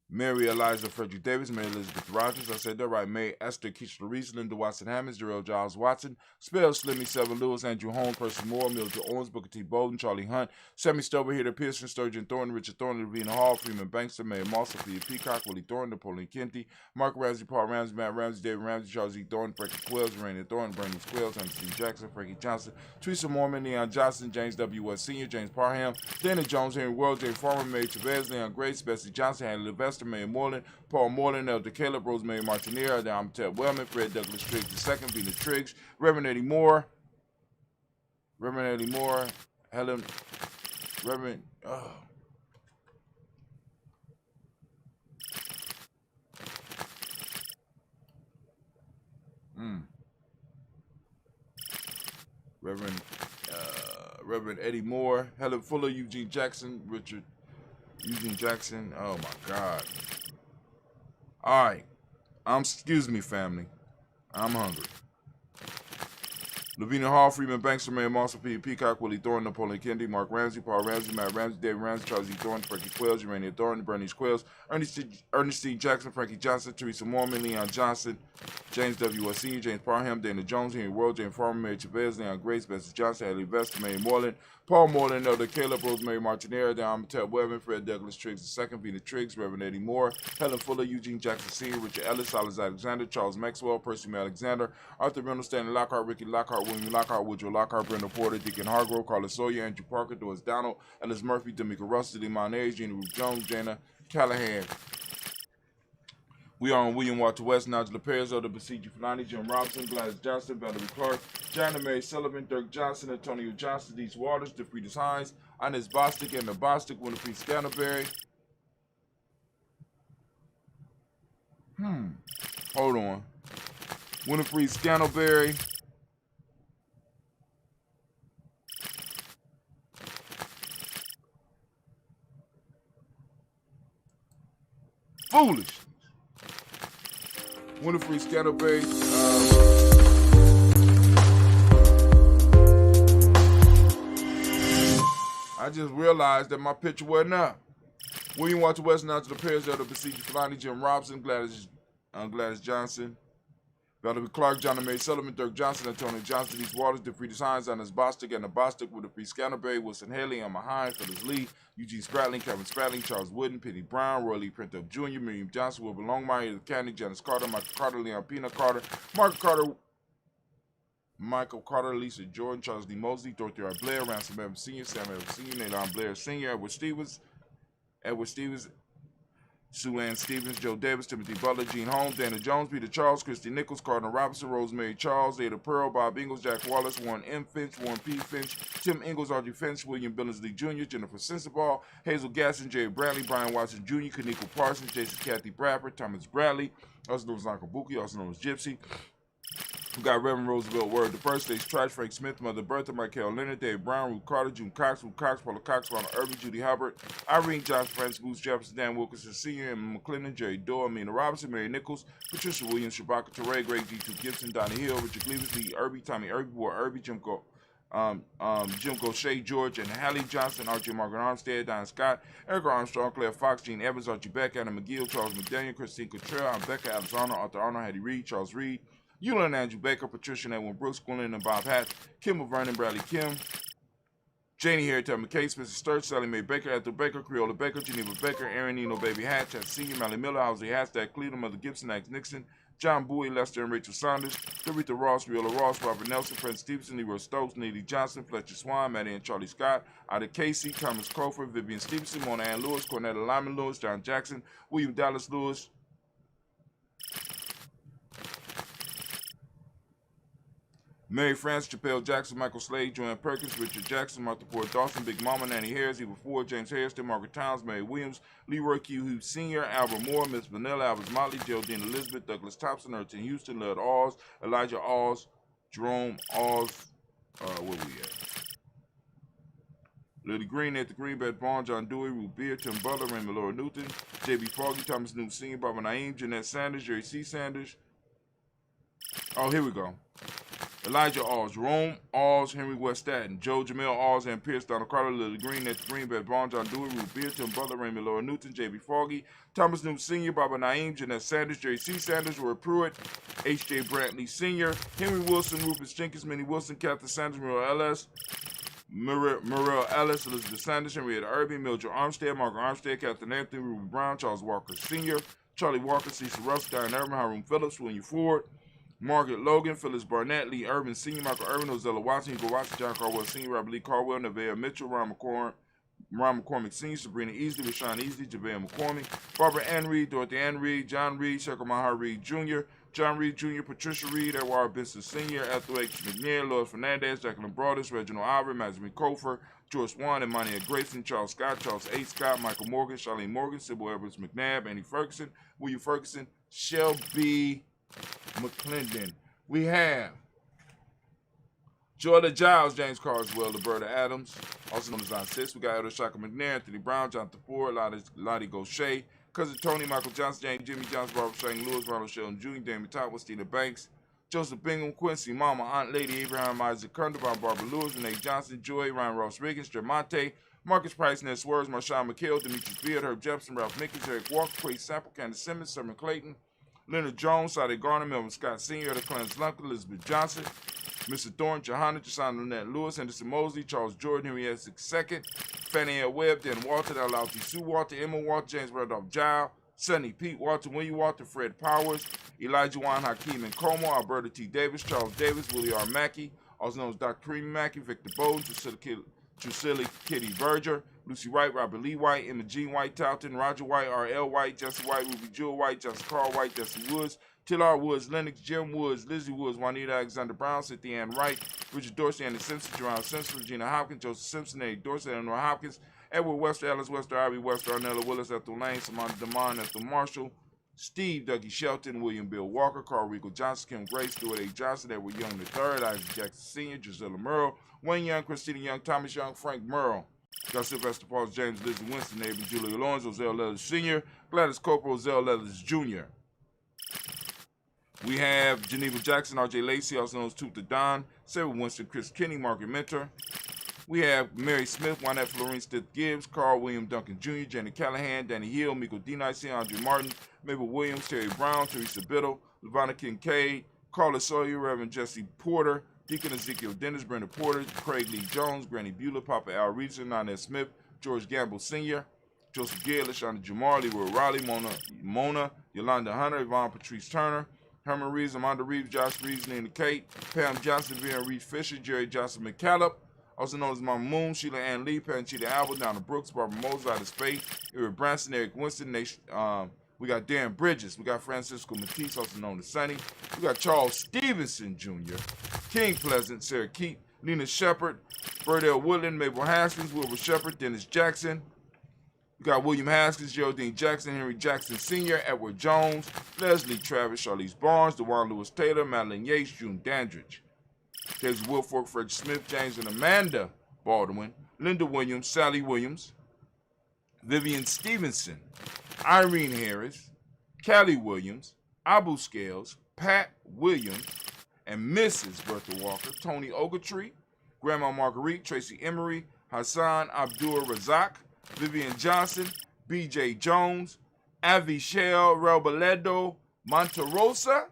Mary Eliza Frederick Davis, Mary Elizabeth Rogers, I said that right, Mary Esther Keechler Reese, Linda Watson Hammonds, Jarrell Giles Watson, Spell Slimmy, Seven Lewis, Andrew Holmes, Percy Moore, Mildred Owens, Booker T. Bolden, Charlie Hunt, Sammy Stover, Hitter Pearson, Sturgeon Thornton, Richard Thornton, Ravina Hall, Freeman Bankster, Mary Moss, Sophia Peacock, Willie Thornton, Napoleon Kenty, Mark Ramsey, Paul Ramsey, Matt Ramsey, David Ramsey, Charles E. Thornton, Frankie Quills, Raina Thornton, Brandon Squills, Anderson Jackson, Frankie Johnson, Teresa Mormon, Leon Johnson, James W. West Sr., James Parham, Dana Jones, Henry World, Jay Farmer, Mary Chavez, Leon Grace, Bessie Johnson, Hanley Levester, Mary Moreland, Paul Moreland, Elder Caleb, Rosemary Martinez, Adam Ted Wellman, Fred Douglas Triggs II, Vina Triggs, Reverend Eddie Moore, Helen, Reverend, Reverend Eddie Moore, Helen Fuller, Eugene Jackson, Eugene Jackson, oh my God. All right, excuse me, family. I'm hungry. Lavinia Hall, Freeman Banks, Mayor Marshall P. Peacock, Willie Thornton, Napoleon Kennedy, Mark Ramsey, Paul Ramsey, Matt Ramsey, David Ramsey, Charles E. Thornton, Frankie Quills, Urania Thornton, Bernice Quills, Ernest T. Jackson, Frankie Johnson, Teresa Mormon, Leon Johnson, James W. S. Sr., James Parham, Dana Jones, Henry World, James Farmer, Mary Chavez, Leon Grace, Bessie Johnson, Haley Vester, Mary Moreland, Paul Moreland, Elder Caleb, Rosemary Martinera, Don Amatep Webben, Fred Douglas Triggs II, Vina Triggs, Reverend Eddie Moore, Helen Fuller, Eugene Jackson Sr., Richard Ellis, Silas Alexander, Charles Maxwell, Percy May Alexander, Arthur Reynolds, Stanley Lockhart, Ricky Lockhart, William Lockhart, Woodrow Lockhart, Brenda Porter, Deacon Hargrove, Carlos Sawyer, Andrew Parker, Doris Donald, Ellis Murphy, D'Amica Russell, Limon Ayes, Jeannie Ruth Jones, Jana Callahan. We are on William Walter West, Nigel Perez, Elder Basiji Fulani, Jim Robinson, Gladys Johnson, Valerie Clark, Jana Mary Sullivan, Dirk Johnson, Antonio Johnson, Dees Waters, DeFridas Hines, Ines Bostic, and the Bostic, Winifred Scantleberry. Hold on. Winifred Scantleberry. Foolish. Winifred Scantleberry. I just realized that my picture wasn't up. William Walter West, Nigel Perez, Elder Basiji Fulani, Jim Robinson, Gladys Johnson, Valerie Clark, John Mary Sullivan, Dirk Johnson, Antonio Johnson, Dees Waters, DeFridas Hines, Ines Bostic, and the Bostic with the Free Scantleberry, Wilson Haley, Emma Hines, Phyllis Lee, Eugene Spratling, Kevin Spratling, Charles Wooden, Penny Brown, Roy Lee Pinto Jr., Miriam Johnson, Wilbur Longmire, Edith Candy, Janice Carter, Michael Carter, Leon Pina Carter, Michael Carter, Lisa Jordan, Charles D. Mosley, Dorothy R. Blair, Ransom Evans Sr., Sam Evans Sr., Naylon Blair Sr., Edward Stevens, Sue Ann Stevens, Joe Davis, Timothy Butler, Gene Holmes, Dana Jones, Peter Charles, Christy Nichols, Cardinal Robinson, Rosemary Charles, Ada Pearl, Bob Ingalls, Jack Wallace, Warren M. Finch, Warren P. Finch, Tim Ingalls, Audrey Finch, William Billingsley Jr., Jennifer Sensabaugh, Hazel Gasson, Jerry Bradley, Brian Watson Jr., Kaniko Parsons, Jason Kathy Bradford, Thomas Bradley, also known as Uncle Buki, also known as Gypsy. We got Reverend Roosevelt Word the First, Stage Trash, Frank Smith, Mother Bertha, Michael Leonard, Dave Brown, Ruth Carter, June Cox, Paula Cox, Ronald Irving, Judy Hubbard, Irene Johnson, Francis Booth Jefferson, Dan Wilkinson Sr., Emma McClendon, Jerry Doyle, Amina Robinson, Mary Nichols, Patricia Williams, Shabaka Teray, Greg G2 Gibson, Donnie Hill, Richard Cleaves, Lee Irby, Tommy Irby, Boy Irby, Jim Gaucher, George and Hallie Johnson, Archie Margaret Armstead, Don Scott, Erica Armstrong, Claire Fox, Gene Evans, Archie Beck, Adam McGill, Charles McDaniel, Christine Cottrell, Becca Adams Arnold, Arthur Arnold, Hattie Reed, Charles Reed, Eula and Andrew Baker, Patricia and Edwin Brooks, Gwendolyn and Bob Hatch, Kim Vernon, Bradley Kim, Janie Harry, Tell McKay, Spencer Sturge, Sally Mae Baker, Ethel Baker, Creola Baker, Geneva Baker, Aaron Nino, Baby Hatch, Senior, Mally Miller, Housley Hashtag, Cleveland, Mother Gibson, Max Nixon, John Bowie, Lester and Rachel Saunders, Dorita Ross, Riola Ross, Robert Nelson, Prince Stevenson, Leroy Stokes, Neely Johnson, Fletcher Swan, Maddie and Charlie Scott, Ida Casey, Thomas Crawford, Vivian Stevenson, Mona Ann Lewis, Cornetta Lyman Lewis, John Jackson, William Dallas Lewis, Mary France, Chappelle Jackson, Michael Slade, Joanne Perkins, Richard Jackson, Martha Ford Dawson, Big Mama, Nanny Harris, Eva Ford, James Harrison, Margaret Towns, Mary Williams, Leroy Q. Hughes Sr., Albert Moore, Miss Vanilla, Albert Motley, Geraldine Elizabeth, Douglas Thompson, Erton Houston, Lud Oz, Elijah Oz, Jerome Oz, where we at? Lily Green, at the Greenbed Barn, John Dewey, Ruth Beard, Tim Butler, Raymond Laura Newton, J.B. Foggy, Thomas Newton Sr., Barbara Naeem, Jeanette Sanders, Jerry C. Sanders. Oh, here we go. Elijah Oz, Jerome Oz, Henry West Staten, Joe Jamel Oz, and Pierce, Donald Carter, Lily Green, at the Greenbed Barn, John Dewey, Ruth Beard, Tim Butler, Raymond Laura Newton, J.B. Foggy, Thomas Newton Sr., Barbara Naeem, Jeanette Sanders, Jerry C. Sanders, Roy Pruitt, H.J. Brantley Sr., Henry Wilson, Rufus Jenkins, Minnie Wilson, Catherine Sanders, Muriel Ellis, Elizabeth Sanders, Henrietta Irby, Mildred Armstead, Margaret Armstead, Catherine Anthony, Ruben Brown, Charles Walker Sr., Charlie Walker, Cecil Russell, Diane Irvin, Hiram Phillips, William Ford, Margaret Logan, Phyllis Barnett, Lee Irvin Sr., Michael Irvin, Ozella Watson, Hugo Watson, John Carwell Sr., Robert Lee Carwell, Nevaeh Mitchell, Ron McCormick Sr., Sabrina Easley, Rashawn Easley, Javale McCormick, Barbara Ann Reed, Dorothy Ann Reed, John Reed, Shekhar Mahar Reed Jr., John Reed Jr., Patricia Reed, Edward Benson Sr., Ethel H. McNair, Lois Fernandez, Jacqueline Broadus, Reginald Albert, Mazmin Kofer, George Swan, Imani Grayson, Charles Scott, Charles A. Scott, Michael Morgan, Charlene Morgan, Sybil Edwards McNabb, Annie Ferguson, William Ferguson, Shelby McClendon. We have Jordan Giles, James Carswell, Roberta Adams, also known as Aunt Sis. We got Elder Shaka McNair, Anthony Brown, Jonathan Ford, Lottie Gaucher, Cousin Tony, Michael Johnson, James Jimmy Johnson, Barbara Shang Lewis, Ronald Sheldon Jr., Damon Top, Stina Banks, Joseph Bingham, Quincy, Mama, Aunt Lady, Abraham, Isaac Cunderbaum, Barbara Lewis, Renee Johnson, Joy, Ryan Ross Riggins, Tremonte, Marcus Price, Ned Swerves, Marshawn McHale, Demetrius Beard, Herb Jepson, Ralph Mickens, Eric Walker, Quay Sample, Candace Simmons, Sermon Clayton, Leonard Jones, Sade Garner, Melvin Scott Sr., the Clarence Lunker, Elizabeth Johnson, Mr. Thorne, Johanna, Josiah Lynette Lewis, Henderson Mosley, Charles Jordan, Henry Essex II, Fannie L. Webb, Dan Walter, Alauti Sue Walter, Emma Walter, James Randolph Giles, Sonny Pete Walter, William Walter, Fred Powers, Elijah Juan Hakeem and Como, Alberta T. Davis, Charles Davis, Willie R. Mackey, also known as Dr. Creamy Mackey, Victor Bowden, Drusilla Kitty Berger, Lucy White, Robert Lee White, Emma Jean White, Talton, Roger White, R.L. White, Jesse White, Ruby Jewel White, Justin Carl White, Jesse Woods, Tillar Woods, Lennox, Jim Woods, Lizzie Woods, Juanita Alexander Brown, Cynthia Ann Wright, Richard Dorsey, Andy Simpson, Jerome Simpson, Regina Hopkins, Joseph Simpson, Eddie Dorsey, Eleanor Hopkins, Edward Wester, Alice Wester, Ivy Wester, Arnella Willis, Ethel Lane, Samantha DeMond, Ethel Marshall, Steve Dougie Shelton, William Bill Walker, Carl Regal Johnson, Kim Grace, Stuart A. Johnson, Edward Young III, Isaac Jackson Sr., Gisella Merle, Wayne Young, Christina Young, Thomas Young, Frank Merle, Gus Sylvester Pauls, James Lizzie Winston, Neighbor Julia Lawrence, Ozell Leathers Sr., Gladys Corporal, Ozell Leathers Jr. We have Geneva Jackson, R.J. Lacey, also known as Tooth the Don, Sarah Winston, Chris Kinney, Margaret Mentor. We have Mary Smith, Juanette Florine Stith Gibbs, Carl William Duncan Jr., Jenny Callahan, Danny Hill, Miko D-Nice, Andre Martin, Mabel Williams, Terry Brown, Teresa Biddle, Lavonna Kincaid, Carla Sawyer, Reverend Jesse Porter, Deacon Ezekiel Dennis, Brenda Porter, Craig Lee Jones, Granny Beulah, Papa Al Reeser, Nanette Smith, George Gamble Sr., Joseph Gale, LaShonda Jamar, Leroy Riley, Mona, Yolanda Hunter, Yvonne Patrice Turner, Herman Reeves, Amanda Reeves, Josh Reeves, Nina Kate, Pam Johnson, Vivian Reed Fisher, Jerry Johnson McCallop, also known as Mama Moon, Sheila Ann Lee, Panchita Albert, Donna Brooks, Barbara Moses, Ida Spade, Eric Branson, Eric Winston, we got Darren Bridges, we got Francisco Matisse, also known as Sonny, we got Charles Stevenson Jr., King Pleasant, Sarah Keat, Nina Shepard, Burdell Woodland, Mabel Haskins, Wilbur Shepard, Dennis Jackson. We got William Haskins, Geraldine Jackson, Henry Jackson Sr., Edward Jones, Leslie Travis, Charlize Barnes, DeJuan Lewis Taylor, Madeline Yates, June Dandridge. There's Wilfork, Fred Smith, James and Amanda Baldwin, Linda Williams, Sally Williams, Vivian Stevenson, Irene Harris, Callie Williams, Abu Scales, Pat Williams, and Mrs. Bertha Walker, Tony Ogletree, Grandma Marguerite, Tracy Emery, Hassan Abdul Razak, Vivian Johnson, B.J. Jones, Avishel Robaledo Monterosa,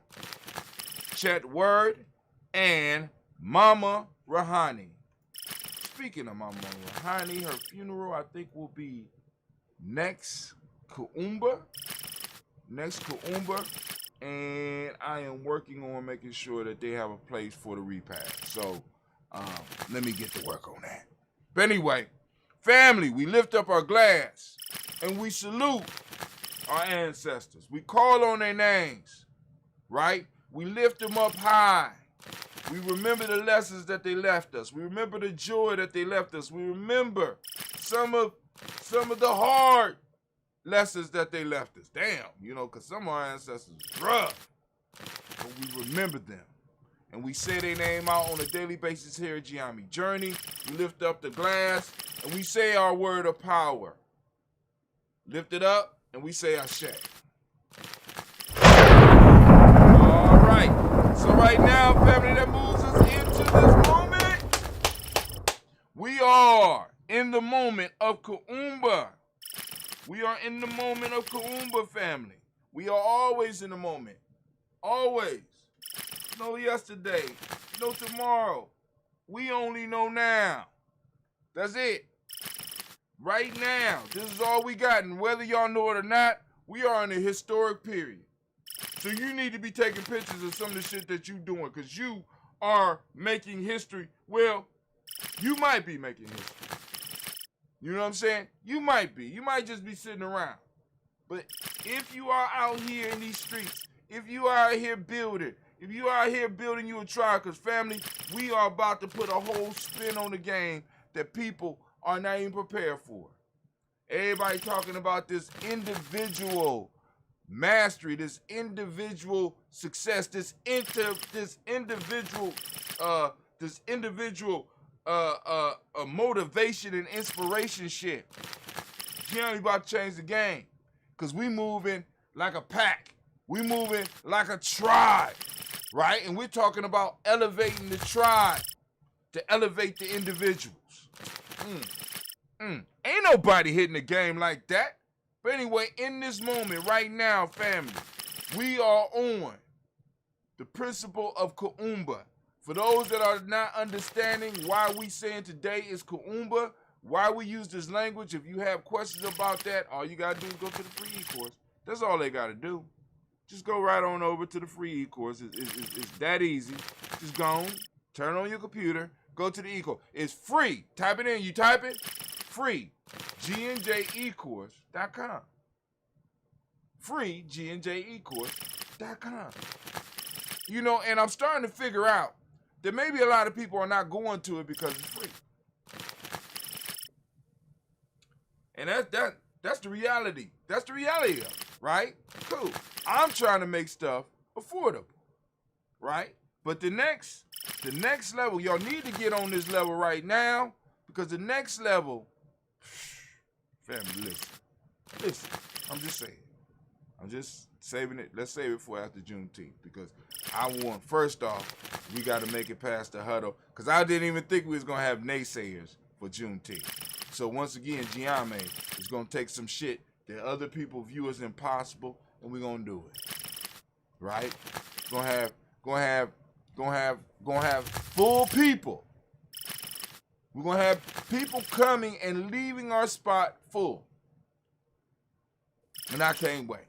Chet Word, and Mama Rahani. Speaking of Mama Rahani, her funeral, I think, will be next Kuumba. And I am working on making sure that they have a place for the repast. So let me get to work on that. But anyway, family, we lift up our glass and we salute our ancestors. We call on their names, right? We lift them up high. We remember the lessons that they left us. We remember the joy that they left us. We remember some of the hard lessons that they left us. Damn, because some of our ancestors were rough. But we remember them. And we say their name out on a daily basis here at Giami Journey. We lift up the glass and we say our word of power. Lift it up and we say Ashe. All right. So right now, family, that moves us into this moment. We are in the moment of Kuumba. We are in the moment of Kuumba, family. We are always in the moment. Always. No yesterday. No tomorrow. We only know now. That's it. Right now. This is all we got. And whether y'all know it or not, we are in a historic period. So you need to be taking pictures of some of the shit that you're doing because you are making history. Well, you might be making history. You know what I'm saying? You might be. You might just be sitting around. But if you are out here in these streets, if you are out here building, if you are out here building you a tribe, because family, we are about to put a whole spin on the game that people are not even prepared for. Everybody talking about this individual mastery, this individual success, this individual motivation and inspiration shit. Gianni about to change the game. Because we moving like a pack. We moving like a tribe. right? And we're talking about elevating the tribe to elevate the individuals. Ain't nobody hitting the game like that. But anyway, in this moment right now, family, we are on the principle of Kuumba. For those that are not understanding why we saying today is Kuumba, why we use this language, if you have questions about that, all you got to do is go to the free e-course. That's all they got to do. Just go right on over to the free e-course. It's that easy. Just go on, turn on your computer, go to the e-course. It's free. Type it in. You type it, free. GNJecourse.com. Free GNJecourse.com. You know, and I'm starting to figure out that maybe a lot of people are not going to it because it's free. And that's the reality. That's the reality of it, right? Cool. I'm trying to make stuff affordable, right? But the next level, y'all need to get on this level right now, because the next level, family, listen, I'm just saying. I'm just saving it. Let's save it for after Juneteenth, because I want, first off, we got to make it past the huddle, because I didn't even think we was going to have naysayers for Juneteenth. So once again, Giame is going to take some shit that other people view as impossible, and we're going to do it. Right? Gonna have full people. We're going to have people coming and leaving our spot full. And I can't wait.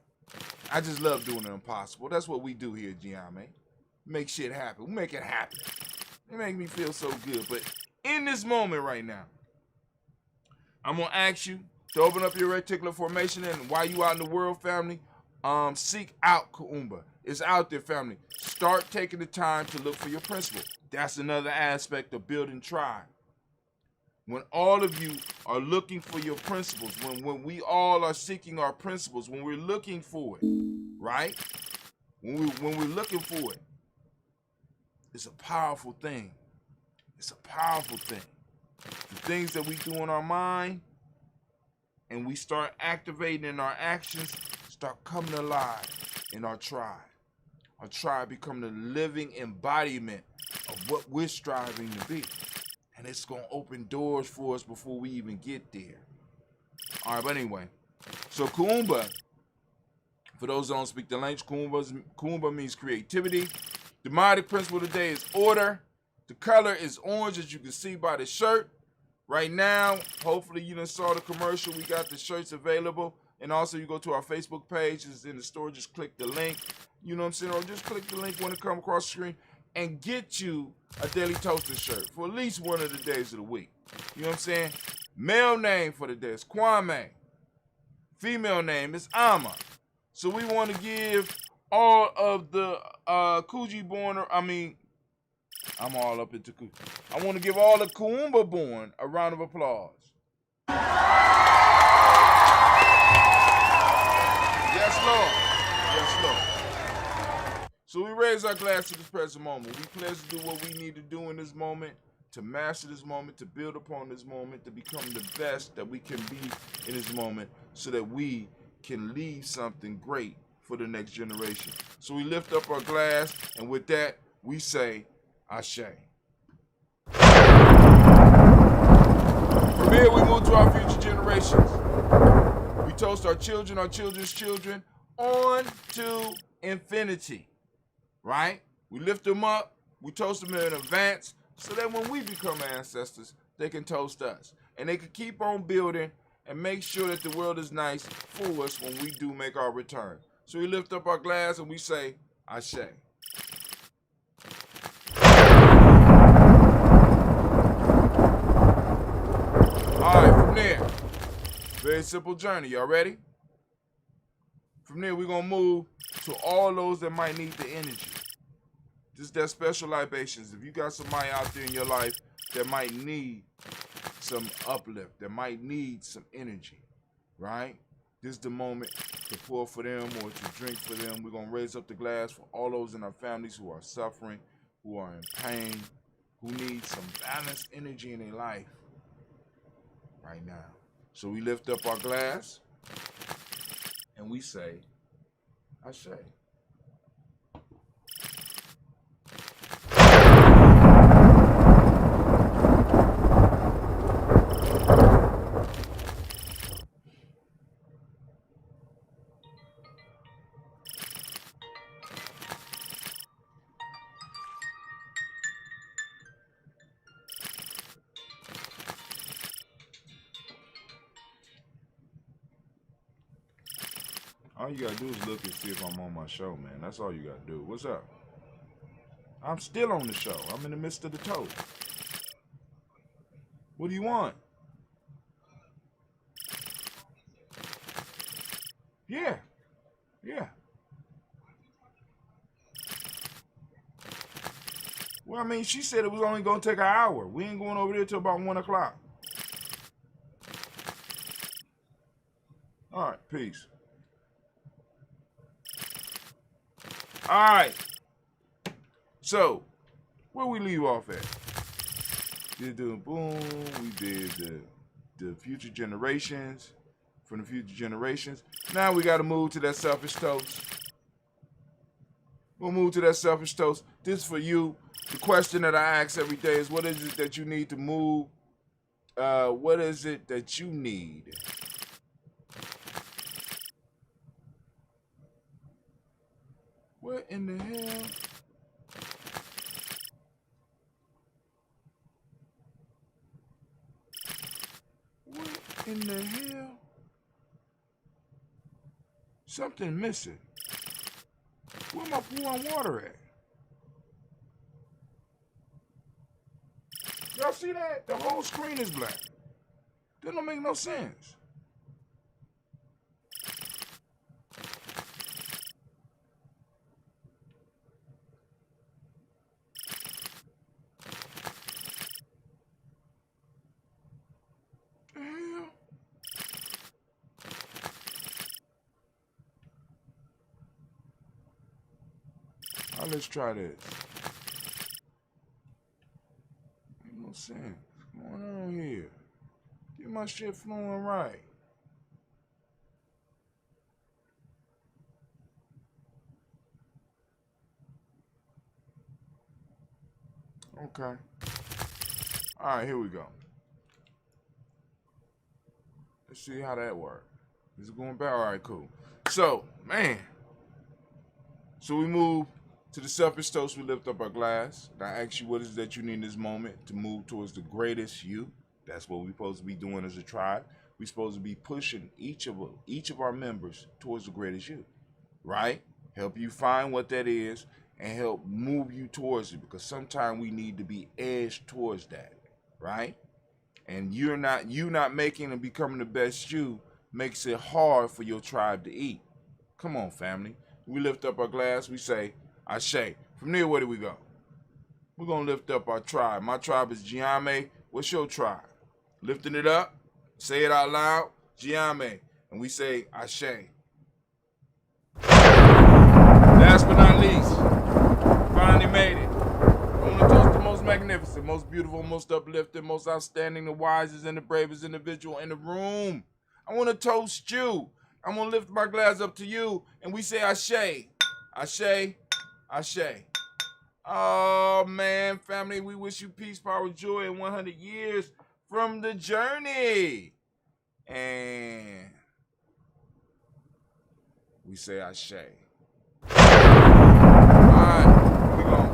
I just love doing the impossible. That's what we do here at Giame. Make shit happen. We make it happen. It makes me feel so good. But in this moment right now, I'm going to ask you to open up your reticular formation, and while you out in the world, family, seek out Kuumba. It's out there, family. Start taking the time to look for your principle. That's another aspect of building tribe. When all of you are looking for your principles, when we all are seeking our principles, when we're looking for it, right? When we're looking for it, it's a powerful thing. It's a powerful thing. The things that we do in our mind and we start activating in our actions start coming alive in our tribe. Our tribe become the living embodiment of what we're striving to be. And it's going to open doors for us before we even get there. All right, but anyway. So Kuumba, for those who don't speak the language, Kuumba means creativity. The demonic principle today is order. The color is orange, as you can see by the shirt. Right now, hopefully you done saw the commercial. We got the shirts available. And also you go to our Facebook page. It's in the store. Just click the link. You know what I'm saying? Or just click the link when it comes across the screen and get you a Daily Toaster shirt for at least one of the days of the week. You know what I'm saying? Male name for the day is Kwame. Female name is Ama. So we want to give all of the Kuji born, I'm all up into Kuji. I want to give all the Kuumba born a round of applause. Yes, Lord. Yes, Lord. So we raise our glass to this present moment. We pledge to do what we need to do in this moment, to master this moment, to build upon this moment, to become the best that we can be in this moment, so that we can leave something great for the next generation. So we lift up our glass, and with that, we say, Ashe. From here, we move to our future generations. We toast our children, our children's children, on to infinity, right? We lift them up, we toast them in advance, so that when we become ancestors, they can toast us. And they can keep on building and make sure that the world is nice for us when we do make our return. So we lift up our glass and we say, Ashe. All right, from there, very simple journey. Y'all ready? From there, we're going to move to all those that might need the energy. Just that special libations. If you got somebody out there in your life that might need some uplift, that might need some energy, right? This is the moment to pour for them or to drink for them. We're going to raise up the glass for all those in our families who are suffering, who are in pain, who need some balanced energy in their life right now. So we lift up our glass and we say, Ashe. All you gotta do is look and see if I'm on my show, man. That's all you gotta do. What's up? I'm still on the show. I'm in the midst of the toast. What do you want? Yeah. Yeah. Well, I mean, she said it was only gonna take an hour. We ain't going over there till about 1 o'clock. All right, peace. All right. So, where we leave off at? Did the boom? We did the future generations. From the future generations. Now we got to move to that selfish toast. We'll move to that selfish toast. This is for you. The question that I ask every day is, what is it that you need to move? What is it that you need? What in the hell? What in the hell? Something missing. Where my pool on water at? Y'all see that? The whole screen is black. That don't make no sense. The hell? Now let's try this. Make no sense. What's going on here? Get my shit flowing right. Okay. All right, here we go. Let's see how that works. Is it going back? All right, cool. So, man. So we move to the selfish toast. We lift up our glass. And I ask you, what is it that you need in this moment to move towards the greatest you? That's what we're supposed to be doing as a tribe. We're supposed to be pushing each of our members towards the greatest you, right? Help you find what that is and help move you towards it, because sometimes we need to be edged towards that, right? And you not making and becoming the best you makes it hard for your tribe to eat. Come on, family. We lift up our glass. We say, Ashe. From there, where do we go? We're going to lift up our tribe. My tribe is GNJMedia. What's your tribe? Lifting it up. Say it out loud. GNJMedia. And we say, Ashe. Last but not least, finally made it. I want to toast the most magnificent, most beautiful, most uplifting, most outstanding, the wisest and the bravest individual in the room. I want to toast you. I'm going to lift my glass up to you, and we say Ashe. Ashe. Ashe. Oh, man, family, we wish you peace, power, joy, and 100 years from the journey. And we say Ashe. All right, we going.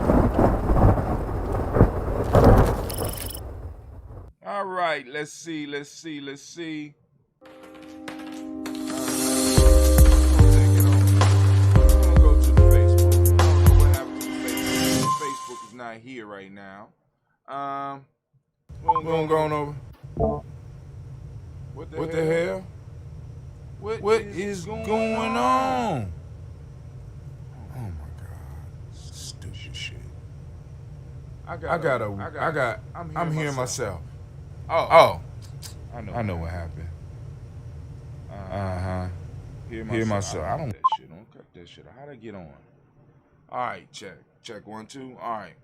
All right, let's see. Not here right now. We're gonna go on over. What the hell? What is going on? Oh my God! Stupid shit. I'm hearing myself. Oh. I know what happened. Hear myself. I don't that shit. Don't cut that shit. How'd I get on? All right, check 1, 2. All right.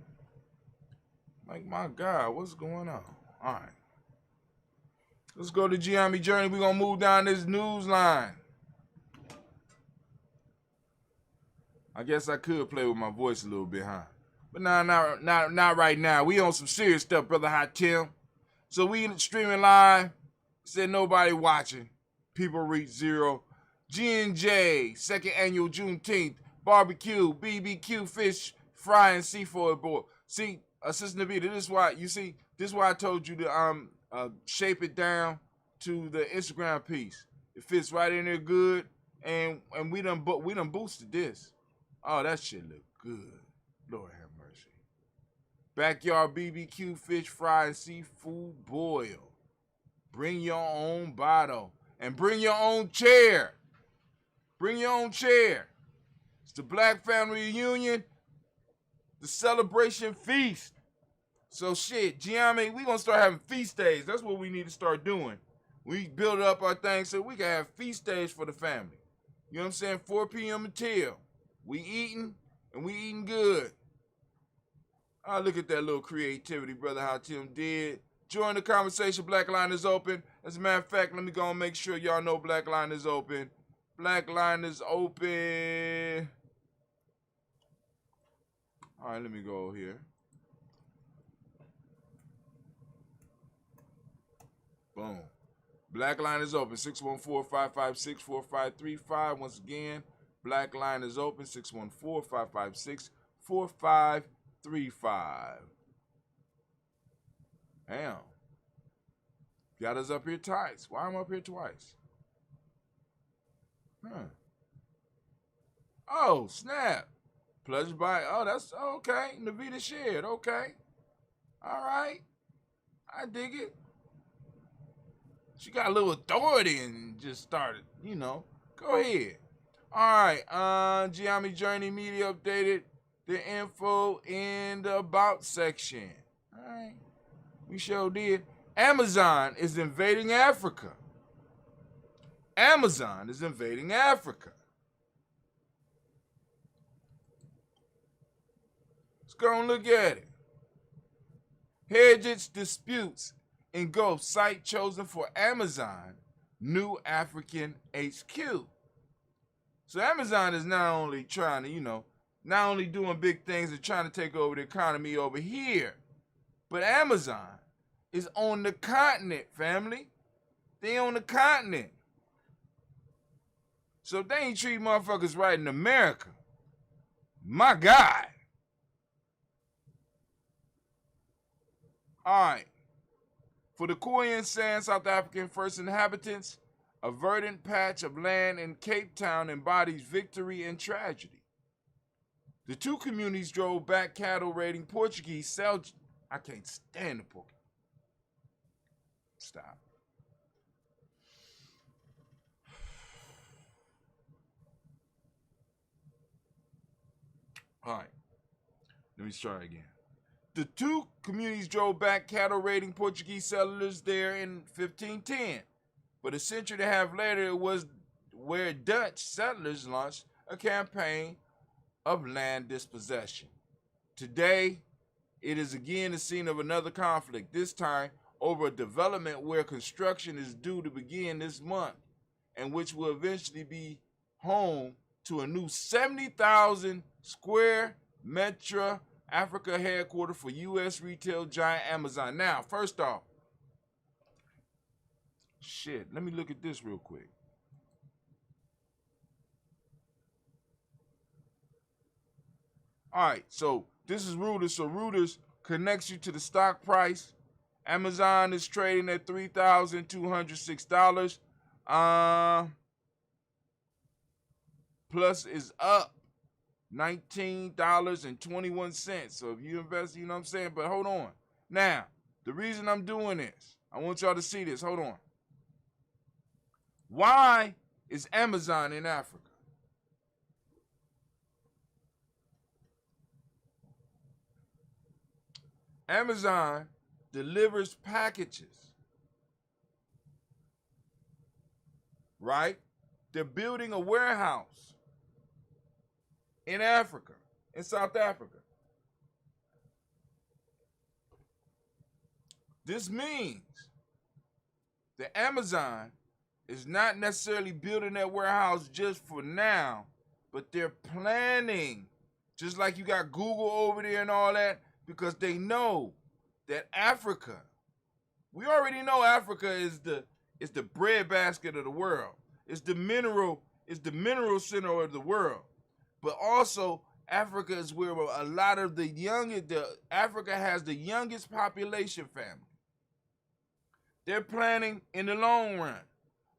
Like, my God, what's going on? All right. Let's go to GNJMedia Journey. We're going to move down this news line. I guess I could play with my voice a little bit, huh? But not right now. We on some serious stuff, Brother Hot Tim. So we streaming live. Said nobody watching. People reach 0. GNJ, 2nd annual Juneteenth. Barbecue, BBQ, fish, fry, and seafood boil. See, Assistant Navita, this is why I told you to shape it down to the Instagram piece. It fits right in there good, And we done boosted this. Oh, that shit look good. Lord have mercy. Backyard BBQ, fish fry, and seafood boil. Bring your own bottle. And bring your own chair. Bring your own chair. It's the Black Family Reunion. The celebration feast. So shit, Gianni, we gonna start having feast days. That's what we need to start doing. We build up our things so we can have feast days for the family. You know what I'm saying? 4 p.m. until. We eating, and we eating good. Oh, look at that little creativity, brother, how Tim did. Join the conversation. Black Line is open. As a matter of fact, let me go and make sure y'all know Black Line is open. Black Line is open. All right, let me go here. Boom. Black Line is open. 614-556-4535. Once again, Black Line is open. 614-556-4535. Damn. Got us up here twice. Why am I up here twice? Oh, snap. Pleasure by, oh, that's okay. Navita shared, okay. All right. I dig it. She got a little authority and just started, you know. Go ahead. All right. GNJMedia updated the info in the about section. All right. We sure did. Amazon is invading Africa. Amazon is invading Africa. Let's go and look at it. Hedges disputes engulf site chosen for Amazon new African HQ. So Amazon is not only trying to, not only doing big things and trying to take over the economy over here, but Amazon is on the continent, family. They on the continent. So if they ain't treat motherfuckers right in America, my God. All right. For the Khoisan San South African first inhabitants, a verdant patch of land in Cape Town embodies victory and tragedy. The two communities drove back cattle raiding Portuguese I can't stand the Portuguese. Stop. All right. Let me try again. The two communities drove back cattle raiding Portuguese settlers there in 1510. But a century and a half later, it was where Dutch settlers launched a campaign of land dispossession. Today, it is again the scene of another conflict, this time over a development where construction is due to begin this month and which will eventually be home to a new 70,000 square meter Africa headquarters for U.S. retail giant Amazon. Now, first off, let me look at this real quick. All right, so this is Reuters. So Reuters connects you to the stock price. Amazon is trading at $3,206. Plus is up $19.21. So if you invest, you know what I'm saying? But hold on. Now, the reason I'm doing this, I want y'all to see this. Hold on. Why is Amazon in Africa? Amazon delivers packages, right? They're building a warehouse in Africa, in South Africa. This means that Amazon is not necessarily building that warehouse just for now, but they're planning, just like you got Google over there and all that, because they know that Africa, we already know Africa is the breadbasket of the world. It's the mineral center of the world. But also Africa is where a lot of Africa has the youngest population, family. They're planning in the long run.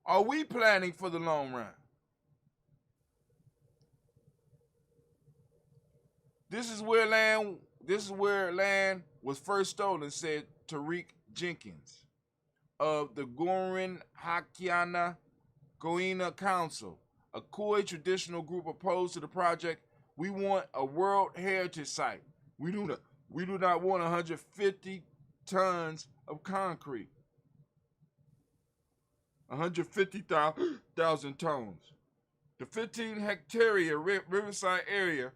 Are we planning for the long run? This is where land was first stolen, said Tariq Jenkins of the Gorin Hakiana Goina Council, a Khoi traditional group opposed to the project. We want a World Heritage Site. We do not want 150 tons of concrete. 150,000 tons. The 15-hectare Riverside area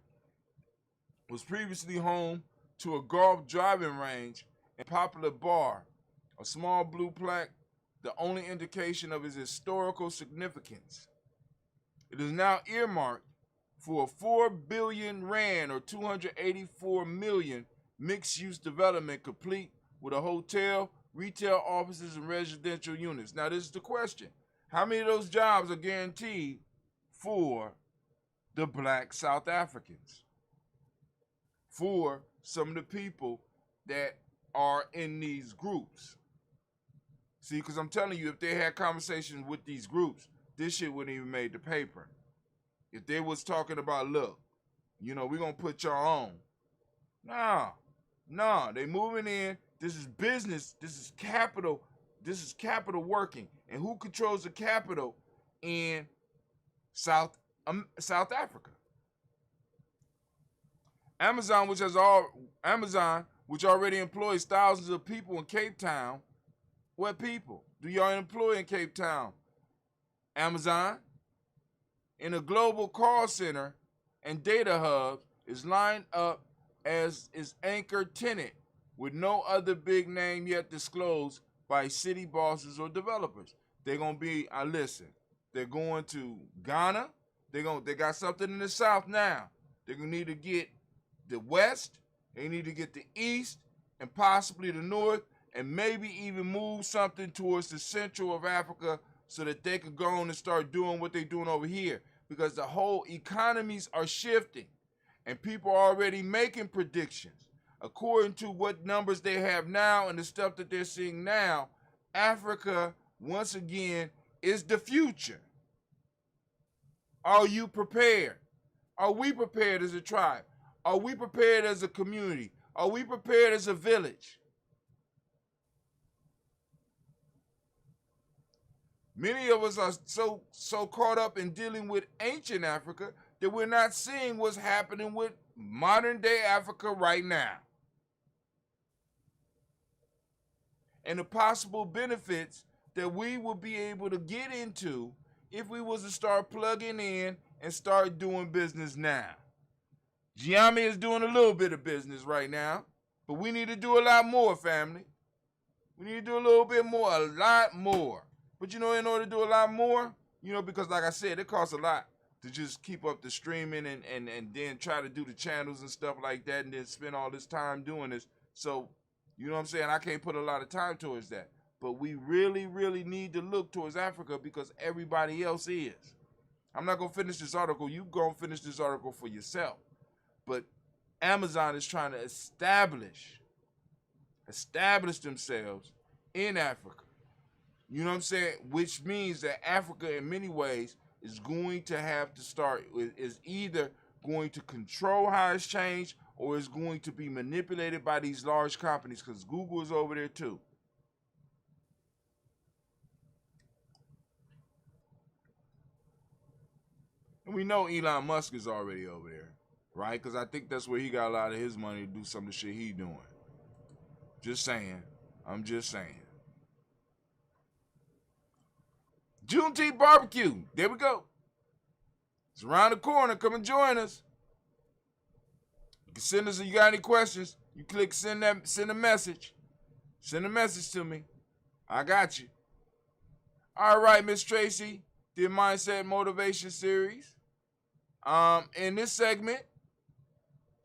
was previously home to a golf driving range and popular bar, a small blue plaque, the only indication of its historical significance. It is now earmarked for a 4 billion rand or 284 million mixed-use development complete with a hotel, retail offices, and residential units. Now this is the question. How many of those jobs are guaranteed for the black South Africans? For some of the people that are in these groups. See, because I'm telling you, if they had conversations with these groups, this shit wouldn't even made the paper. If they was talking about, look, we're going to put y'all on. Nah, they moving in. This is business. This is capital. This is capital working. And who controls the capital in South Africa? Amazon, which already employs thousands of people in Cape Town. What people do y'all employ in Cape Town? Amazon, in a global call center and data hub, is lined up as its anchor tenant with no other big name yet disclosed by city bosses or developers. They're gonna be, they're going to Ghana. They got something in the South now. They're gonna need to get the West, they need to get the East, and possibly the North, and maybe even move something towards the central of Africa so that they could go on and start doing what they're doing over here. Because the whole economies are shifting, and people are already making predictions. According to what numbers they have now and the stuff that they're seeing now, Africa, once again, is the future. Are you prepared? Are we prepared as a tribe? Are we prepared as a community? Are we prepared as a village? Many of us are so caught up in dealing with ancient Africa that we're not seeing what's happening with modern day Africa right now. And the possible benefits that we will be able to get into if we was to start plugging in and start doing business now. Giami is doing a little bit of business right now, but we need to do a lot more, family. We need to do a little bit more, a lot more. But in order to do a lot more, because like I said, it costs a lot to just keep up the streaming and then try to do the channels and stuff like that and then spend all this time doing this. So, you know what I'm saying? I can't put a lot of time towards that. But we really, really need to look towards Africa because everybody else is. I'm not going to finish this article. You go and finish this article for yourself. But Amazon is trying to establish themselves in Africa. You know what I'm saying? Which means that Africa, in many ways, is going to have to start, is either going to control how it's changed or is going to be manipulated by these large companies because Google is over there too. And we know Elon Musk is already over there, right? Because I think that's where he got a lot of his money to do some of the shit he doing. Just saying. I'm just saying. Juneteenth barbecue. There we go. It's around the corner. Come and join us. You can send us if you got any questions. You click send a message. Send a message to me. I got you. All right, Miss Tracy, the Mindset Motivation Series. In this segment,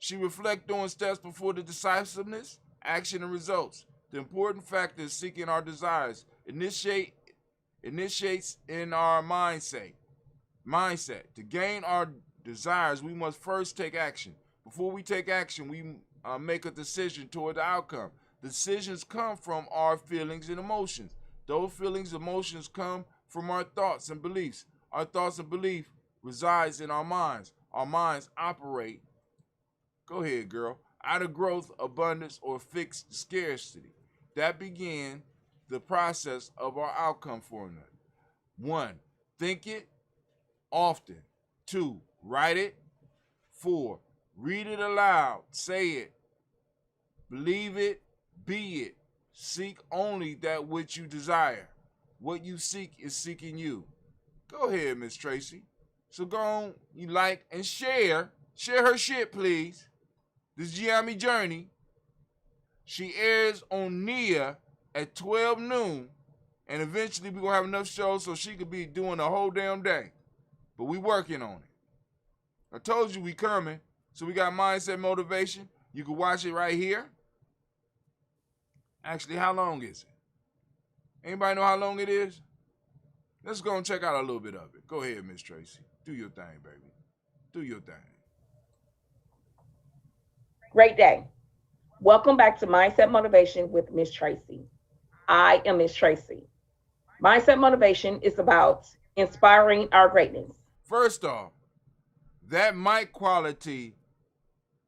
she reflects on steps before the decisiveness, action, and results. The important factor is seeking our desires. Initiates in our mindset. To gain our desires, we must first take action. Before we take action, we make a decision toward the outcome. Decisions come from our feelings and emotions. Those feelings and emotions come from our thoughts and beliefs. Our thoughts and beliefs resides in our minds. Our minds operate Go ahead, girl. Out of growth, abundance, or fixed scarcity. That began the process of our outcome formula. 1. Think it often. 2. Write it. 4. Read it aloud. Say it. Believe it. Be it. Seek only that which you desire. What you seek is seeking you. Go ahead, Miss Tracy. So go on, you like and share. Share her shit, please. This Gianni Journey. She airs on Nia at 12 noon. And eventually we're going to have enough shows so she could be doing the whole damn day. But we working on it. I told you we coming. So we got Mindset Motivation. You can watch it right here. Actually, how long is it? Anybody know how long it is? Let's go and check out a little bit of it. Go ahead, Miss Tracy. Do your thing, baby. Do your thing. Great day. Welcome back to Mindset Motivation with Miss Tracy. I am Miss Tracy. Mindset Motivation is about inspiring our greatness. First off, that mic quality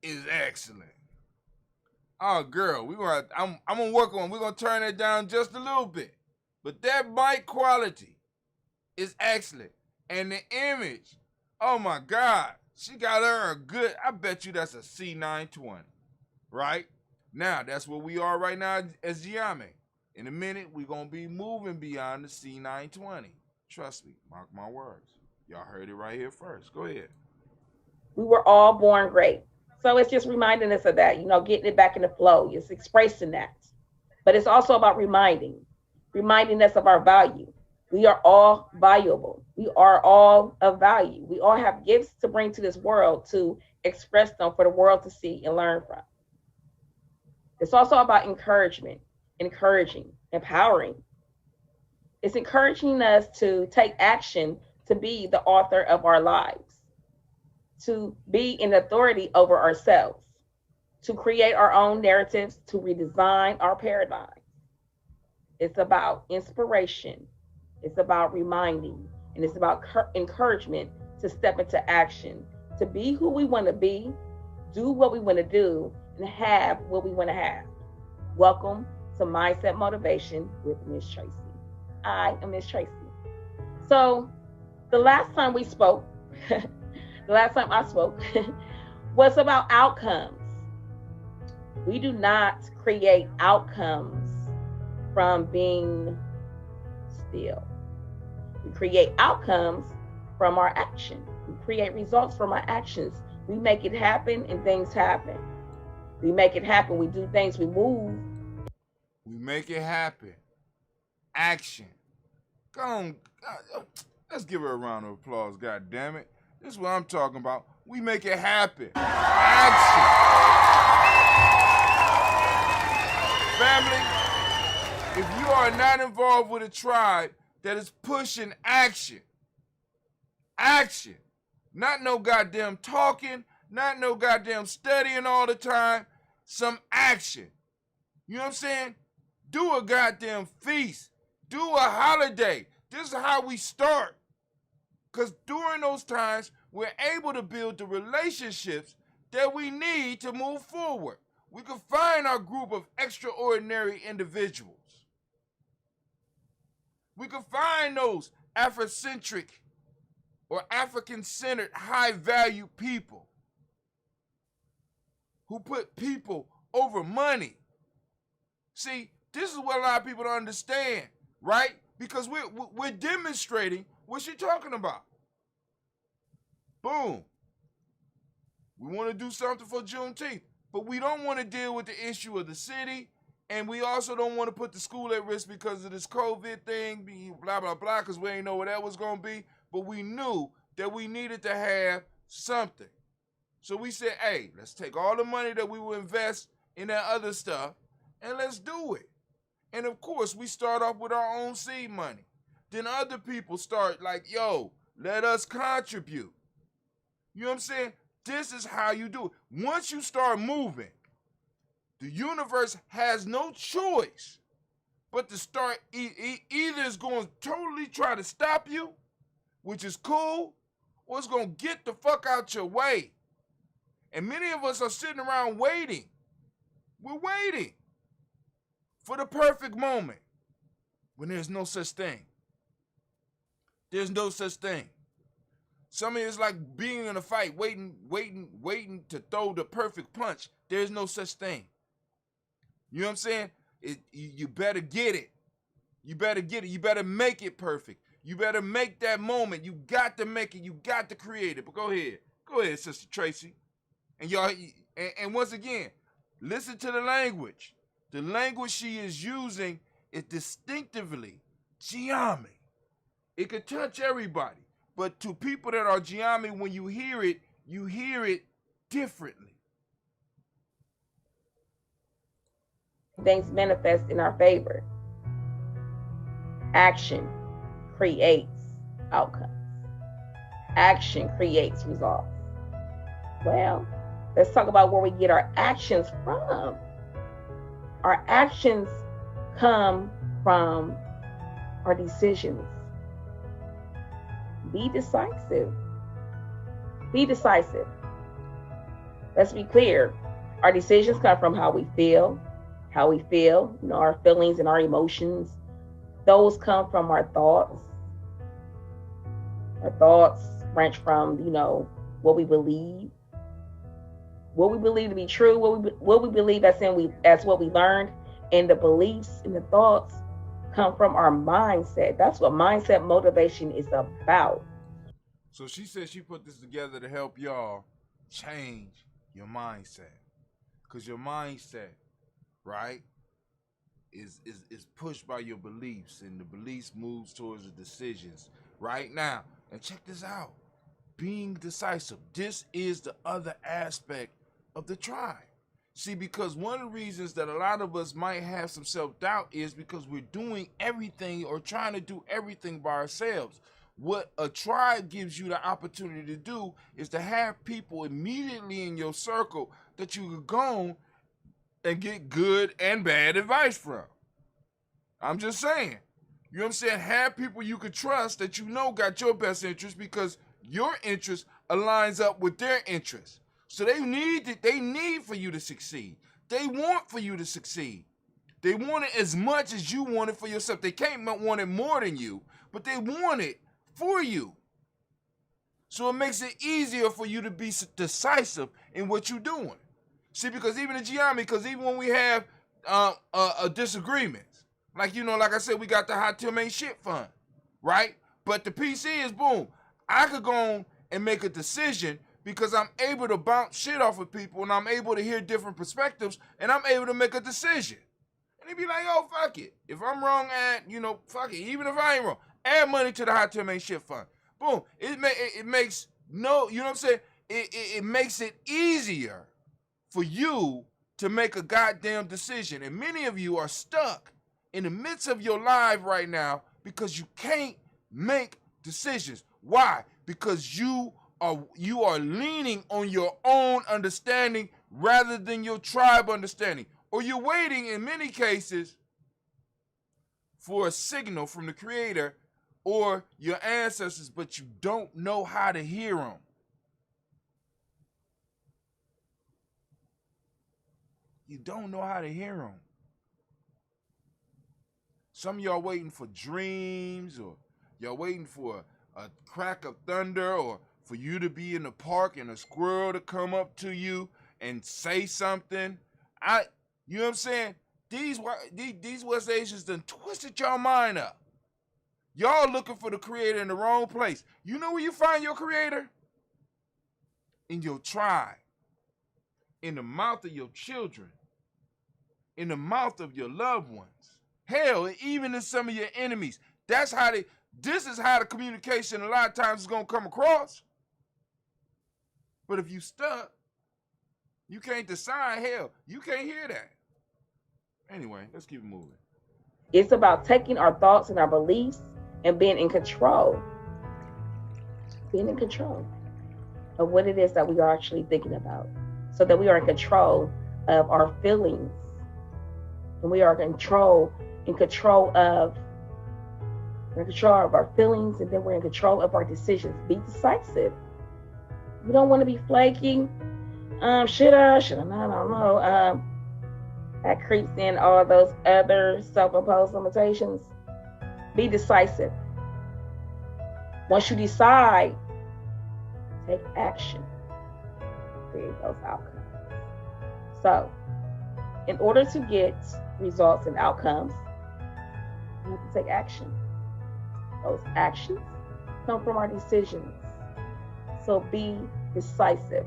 is excellent. Oh, girl, I'm gonna work on. We're gonna turn it down just a little bit, but that mic quality is excellent, and the image. Oh my God, she got her a good. I bet you that's a C920, right? Now that's where we are right now as Gianni. In a minute, we're gonna be moving beyond the C920. Trust me, mark my words. Y'all heard it right here first. Go ahead. We were all born great. So it's just reminding us of that, getting it back in the flow. It's expressing that. But it's also about reminding us of our value. We are all valuable. We are all of value. We all have gifts to bring to this world to express them for the world to see and learn from. It's also about encouragement, encouraging, empowering. It's encouraging us to take action to be the author of our lives, to be an authority over ourselves, to create our own narratives, to redesign our paradigms. It's about inspiration. It's about reminding, and it's about encouragement to step into action, to be who we want to be, do what we want to do, and have what we want to have. Welcome to Mindset Motivation with Miss Tracy. I am Miss Tracy. So the last time we spoke, the last time I spoke was about outcomes. We do not create outcomes from being still. We create outcomes from our action. We create results from our actions. We make it happen and things happen. We make it happen. We do things. We move. We make it happen. Action. Go on. Let's give her a round of applause, God damn it. This is what I'm talking about. We make it happen. Action. Family, if you are not involved with a tribe that is pushing action, not no goddamn talking, not no goddamn studying all the time, some action. You know what I'm saying? Do a goddamn feast. Do a holiday. This is how we start. Because during those times, we're able to build the relationships that we need to move forward. We can find our group of extraordinary individuals. We can find those Afrocentric or African-centered, high-value people who put people over money. See, this is what a lot of people don't understand, right? Because we're demonstrating what she's talking about. Boom. We want to do something for Juneteenth, but we don't want to deal with the issue of the city, and we also don't want to put the school at risk because of this COVID thing, blah, blah, blah, because we ain't know what that was going to be, but we knew that we needed to have something. So we said, hey, let's take all the money that we will invest in that other stuff, and let's do it. And of course, we start off with our own seed money. Then other people start like, yo, let us contribute. You know what I'm saying? This is how you do it. Once you start moving, the universe has no choice but to start, either it's going to totally try to stop you, which is cool, or it's going to get the fuck out your way. And many of us are sitting around waiting. We're waiting for the perfect moment when there's no such thing. There's no such thing. Some of it's like being in a fight, waiting to throw the perfect punch. There's no such thing. You know what I'm saying? You better get it. You better get it. You better make it perfect. You better make that moment. You got to make it. You got to create it. But go ahead, Sister Tracy. And y'all, and once again, listen to the language. The language she is using is distinctively Giami. It could touch everybody, but to people that are Giami, when you hear it differently. Things manifest in our favor. Action creates outcomes. Action creates results. Well, let's talk about where we get our actions from. Our actions come from our decisions. Be decisive. Be decisive. Let's be clear. Our decisions come from how we feel, our feelings and our emotions. Those come from our thoughts. Our thoughts branch from, what we believe. What we believe to be true, what we believe as what we learned, and the beliefs and the thoughts come from our mindset. That's what mindset motivation is about. So she said she put this together to help y'all change your mindset. Because your mindset, right, is pushed by your beliefs, and the beliefs moves towards the decisions right now. And check this out. Being decisive. This is the other aspect of the tribe. See, because one of the reasons that a lot of us might have some self-doubt is because we're doing everything or trying to do everything by ourselves. What a tribe gives you the opportunity to do is to have people immediately in your circle that you could go and get good and bad advice from. I'm just saying. You know what I'm saying? Have people you could trust that got your best interest, because your interest aligns up with their interest. So they need for you to succeed. They want for you to succeed. They want it as much as you want it for yourself. They can't want it more than you, but they want it for you. So it makes it easier for you to be decisive in what you're doing. See, because even in Giami, even when we have disagreements, like I said, we got the Hot Tim Ain't Shit Fund, right? But the PC is, boom, I could go on and make a decision because I'm able to bounce shit off of people, and I'm able to hear different perspectives, and I'm able to make a decision. And they be like, oh, fuck it. If I'm wrong, fuck it. Even if I ain't wrong, add money to the Hot Tim Ain't Shit Fund. Boom. It makes it makes it easier for you to make a goddamn decision. And many of you are stuck in the midst of your life right now because you can't make decisions. Why? Because you are leaning on your own understanding rather than your tribe understanding. Or you're waiting, in many cases, for a signal from the Creator or your ancestors, but you don't know how to hear them. You don't know how to hear them. Some of y'all waiting for dreams, or y'all waiting for a crack of thunder, or for you to be in the park and a squirrel to come up to you and say something. You know what I'm saying? These West Asians done twisted your mind up. Y'all looking for the Creator in the wrong place. You know where you find your Creator? In your tribe. In the mouth of your children. In the mouth of your loved ones. Hell, even in some of your enemies. This is how the communication a lot of times is going to come across. But if you stuck, you can't decide. Hell, you can't hear that. Anyway, let's keep moving. It's about taking our thoughts and our beliefs and being in control. Being in control of what it is that we are actually thinking about, so that we are in control of our feelings. And we are in control of our feelings, and then we're in control of our decisions. Be decisive. We don't want to be flaky. Should I not? I don't know. That creeps in all those other self-imposed limitations. Be decisive. Once you decide, take action. Create those outcomes. So, in order to get results and outcomes, you have to take action. Those actions come from our decisions. So be decisive.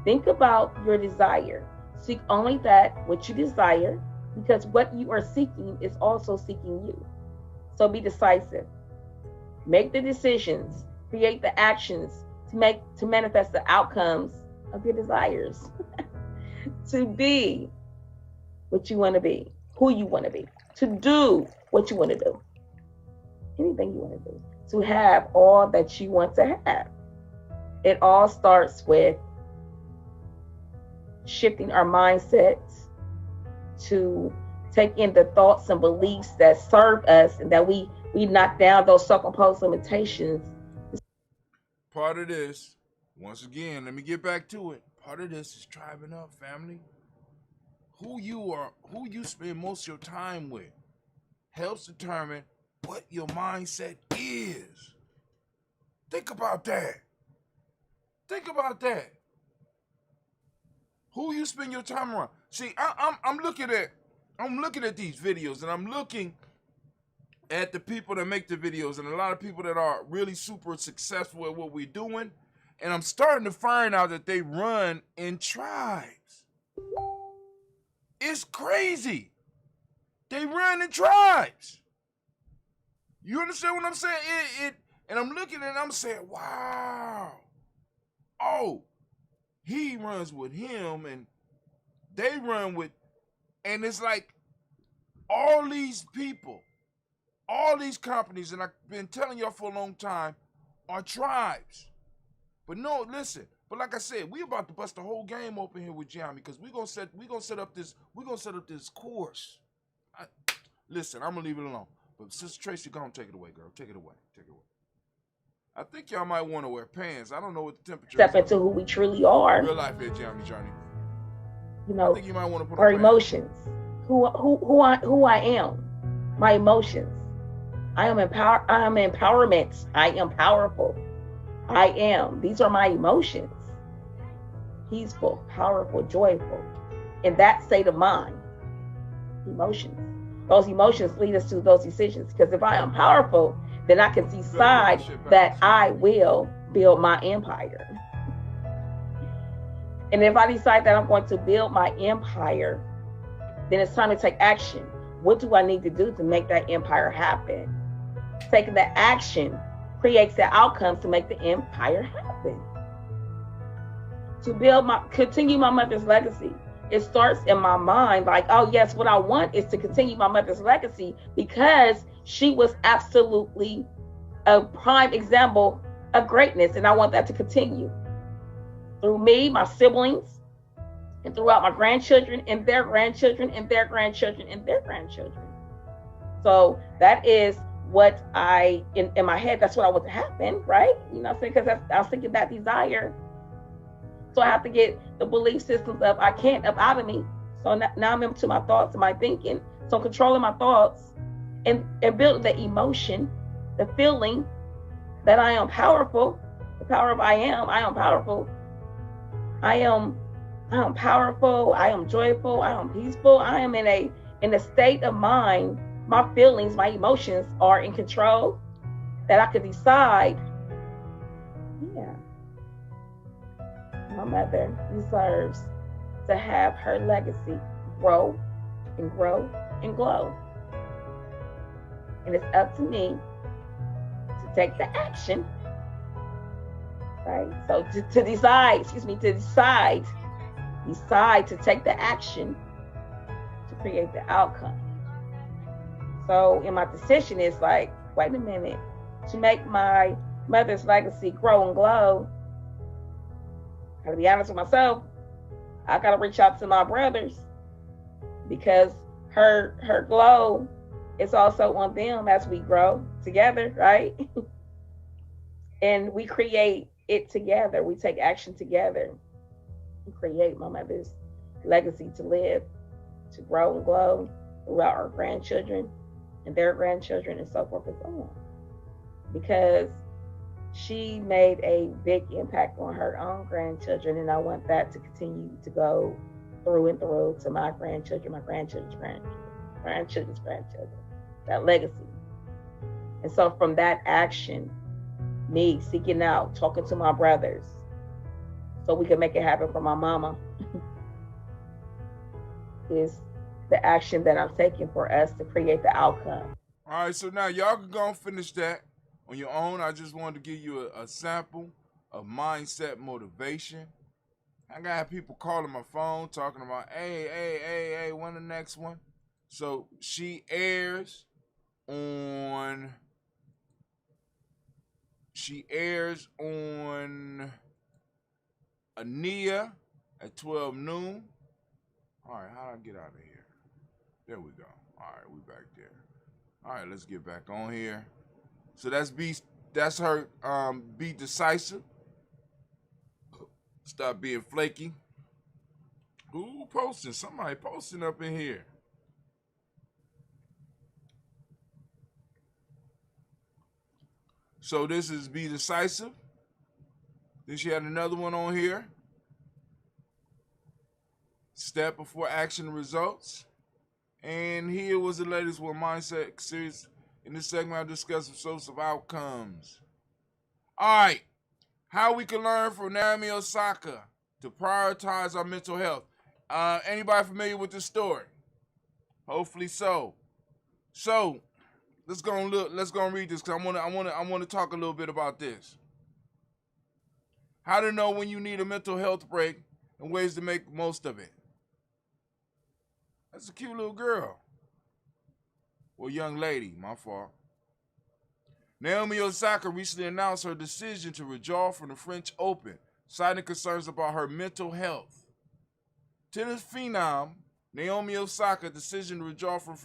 Think about your desire. Seek only that which you desire, because what you are seeking is also seeking you. So be decisive. Make the decisions, create the actions to manifest the outcomes of your desires. To be what you want to be, who you want to be, to do what you want to do, anything you want to do, to have all that you want to have. It all starts with shifting our mindsets to take in the thoughts and beliefs that serve us, and that we knock down those self-imposed limitations. Part of this, once again, let me get back to it. Part of this is tribing up, family. Who you spend most of your time with helps determine what your mindset is. Think about that. Think about that. Who you spend your time around. See, I'm looking at these videos, and I'm looking at the people that make the videos, and a lot of people that are really super successful at what we're doing, and I'm starting to find out that they run in tribes. It's crazy. They run in tribes. You understand what I'm saying? And I'm looking at it and I'm saying, wow. Oh, he runs with him and they run with, and it's like all these people, all these companies, and I've been telling y'all for a long time, are tribes. But no, listen. But like I said, we about to bust the whole game open here with Gianni, because we're gonna set up this course. Listen, I'm gonna leave it alone. But Sister Tracy, go on, take it away, girl. Take it away. I think y'all might want to wear pants. I don't know what the temperature Step is. into who we truly are. Real life here, Gianni Journey. You know, I think you might want to put our on emotions. Who I am. My emotions. I am empowerment. I am powerful. I am. These are my emotions. Peaceful, powerful, joyful. In that state of mind. Emotions. Those emotions lead us to those decisions. Because if I am powerful, then I can decide that I will build my empire. And if I decide that I'm going to build my empire, then it's time to take action. What do I need to do to make that empire happen? Taking the action creates the outcomes to make the empire happen. To continue my mother's legacy. It starts in my mind like, oh yes, what I want is to continue my mother's legacy, because she was absolutely a prime example of greatness, and I want that to continue through me, my siblings, and throughout my grandchildren and their grandchildren and their grandchildren and their grandchildren. So that is what in my head, that's what I want to happen, right? You know what I'm saying? Because I was thinking that desire. So I have to get the belief systems up out of me. So now I'm into my thoughts and my thinking. So I'm controlling my thoughts and building the emotion, the feeling that I am powerful. The power of I am powerful. I am powerful. I am joyful. I am peaceful. I am in a state of mind. My feelings, my emotions are in control, that I could decide, yeah, my mother deserves to have her legacy grow and grow and glow. And it's up to me to take the action, right? So to decide to take the action to create the outcome. So in my decision, it's like, wait a minute, to make my mother's legacy grow and glow, I gotta be honest with myself, I gotta reach out to my brothers, because her glow is also on them as we grow together, right? And we create it together. We take action together. create my mother's legacy to live, to grow and glow throughout our grandchildren and their grandchildren and so forth and so on. Because she made a big impact on her own grandchildren, and I want that to continue to go through and through to my grandchildren, my grandchildren's grandchildren, that legacy. And so from that action, me seeking out, talking to my brothers, so we can make it happen for my mama, is the action that I'm taking for us to create the outcome. All right, so now y'all can go and finish that on your own. I just wanted to give you a sample of mindset motivation. I got people calling my phone talking about, hey, when the next one? So she airs on Ania at 12 noon. All right, how do I get out of here? There we go. All right, we back there. All right, let's get back on here. So that's her. Be decisive. Stop being flaky. Who posting? Somebody posting up in here. So this is be decisive. Then she had another one on here. Step before action and results. And here was the latest one, mindset series. In this segment, I'll discuss the source of outcomes. All right. How we can learn from Naomi Osaka to prioritize our mental health. Anybody familiar with this story? Hopefully so. So let's go and look. Let's go and read this because I want to talk a little bit about this. How to know when you need a mental health break and ways to make most of it. That's a cute little girl. Well, young lady, my fault. Naomi Osaka recently announced her decision to withdraw from the French Open, citing concerns about her mental health. Tennis phenom Naomi Osaka's decision to withdraw from the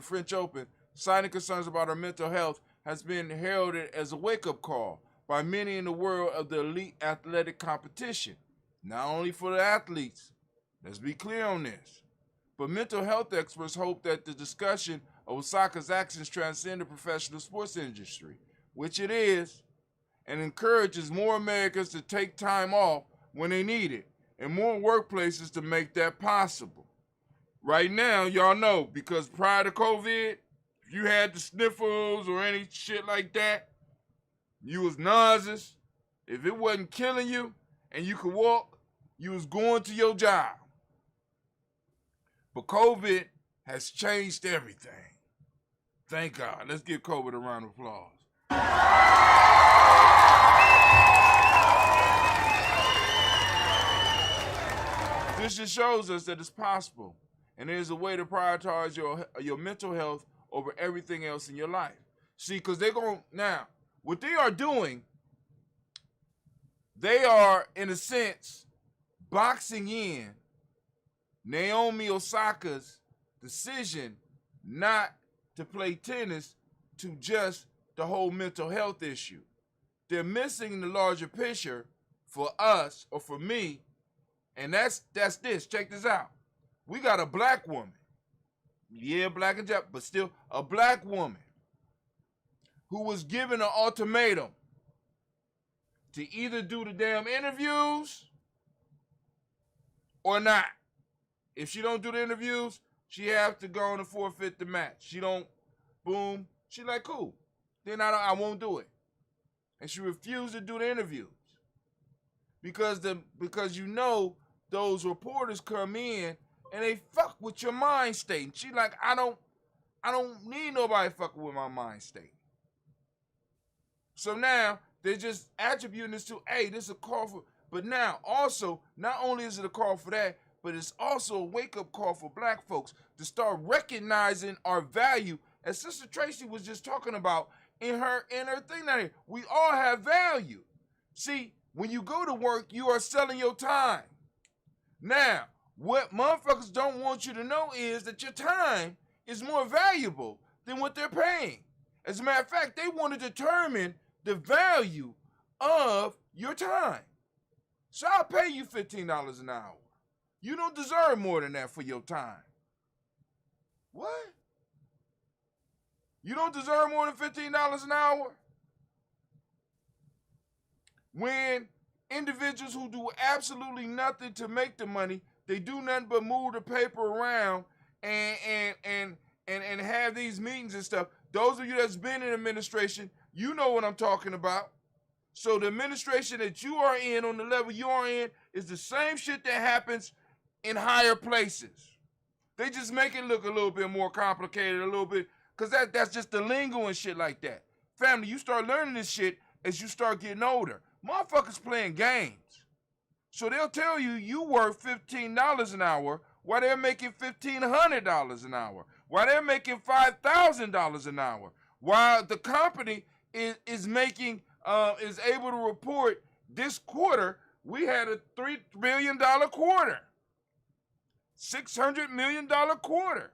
French Open, citing concerns about her mental health, has been heralded as a wake-up call by many in the world of the elite athletic competition. Not only for the athletes, let's be clear on this, but mental health experts hope that the discussion of Osaka's actions transcend the professional sports industry, which it is, and encourages more Americans to take time off when they need it, and more workplaces to make that possible. Right now, y'all know, because prior to COVID, if you had the sniffles or any shit like that, you was nauseous, if it wasn't killing you and you could walk, you was going to your job. But COVID has changed everything. Thank God. Let's give COVID a round of applause. This just shows us that it's possible, and there's a way to prioritize your mental health over everything else in your life. See, because now, what they are doing, they are, in a sense, boxing in Naomi Osaka's decision not to play tennis to just the whole mental health issue. They're missing the larger picture for us, or for me, and that's this. Check this out. We got a black woman. Yeah, black and Japanese, but still a black woman who was given an ultimatum to either do the damn interviews or not. If she don't do the interviews, she have to go on and forfeit the match. She don't, boom. She like, cool. Then I won't do it. And she refused to do the interviews. Because those reporters come in and they fuck with your mind state. And she like, I don't need nobody fucking with my mind state. So now they're just attributing this to, hey, this is a call for, but now also, not only is it a call for that, but it's also a wake-up call for black folks to start recognizing our value, as Sister Tracy was just talking about in her thing down here. We all have value. See, when you go to work, you are selling your time. Now, what motherfuckers don't want you to know is that your time is more valuable than what they're paying. As a matter of fact, they want to determine the value of your time. So I'll pay you $15 an hour. You don't deserve more than that for your time. What? You don't deserve more than $15 an hour? When individuals who do absolutely nothing to make the money, they do nothing but move the paper around and have these meetings and stuff. Those of you that's been in administration, you know what I'm talking about. So the administration that you are in, on the level you are in, is the same shit that happens in higher places. They just make it look a little bit more complicated, a little bit, because that's just the lingo and shit like that. Family, you start learning this shit as you start getting older. Motherfuckers playing games. So they'll tell you you worth $15 an hour while they're making $1,500 an hour, while they're making $5,000 an hour, while the company is making is able to report this quarter we had a $3 billion quarter, $600 million quarter.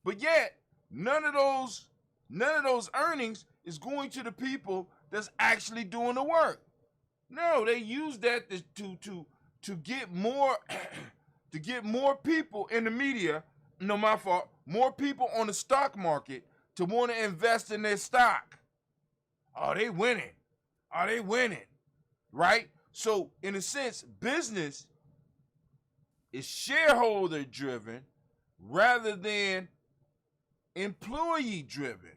But yet none of those earnings is going to the people that's actually doing the work. No, they use that to get more to get more people in the media. No, my fault. More people on the stock market to want to invest in their stock. Are they winning? Are they winning? Right? So in a sense, business is shareholder driven rather than employee driven.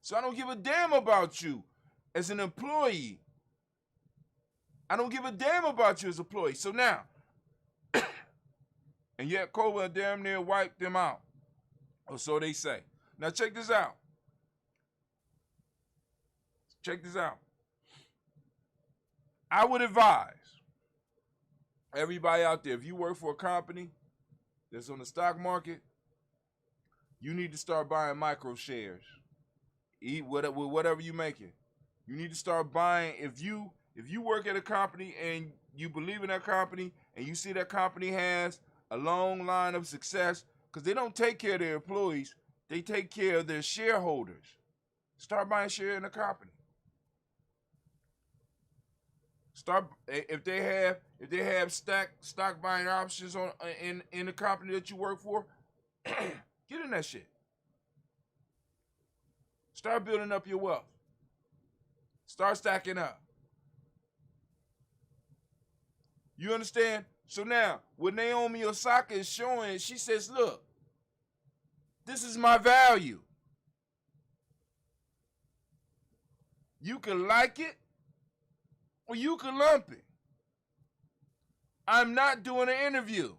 So I don't give a damn about you as an employee. I don't give a damn about you as an employee. So now, and yet COVID damn near wiped them out. Or so they say. Now check this out. Check this out. I would advise everybody out there, if you work for a company that's on the stock market, you need to start buying micro shares. Eat whatever you make it. You need to start buying. If you work at a company and you believe in that company and you see that company has a long line of success, because they don't take care of their employees, they take care of their shareholders. Start buying share in the company. Start if they have stock buying options on in the company that you work for, get in that shit. Start building up your wealth. Start stacking up. You understand? So now, what Naomi Osaka is showing, she says, look, this is my value. You can like it or you can lump it. I'm not doing an interview.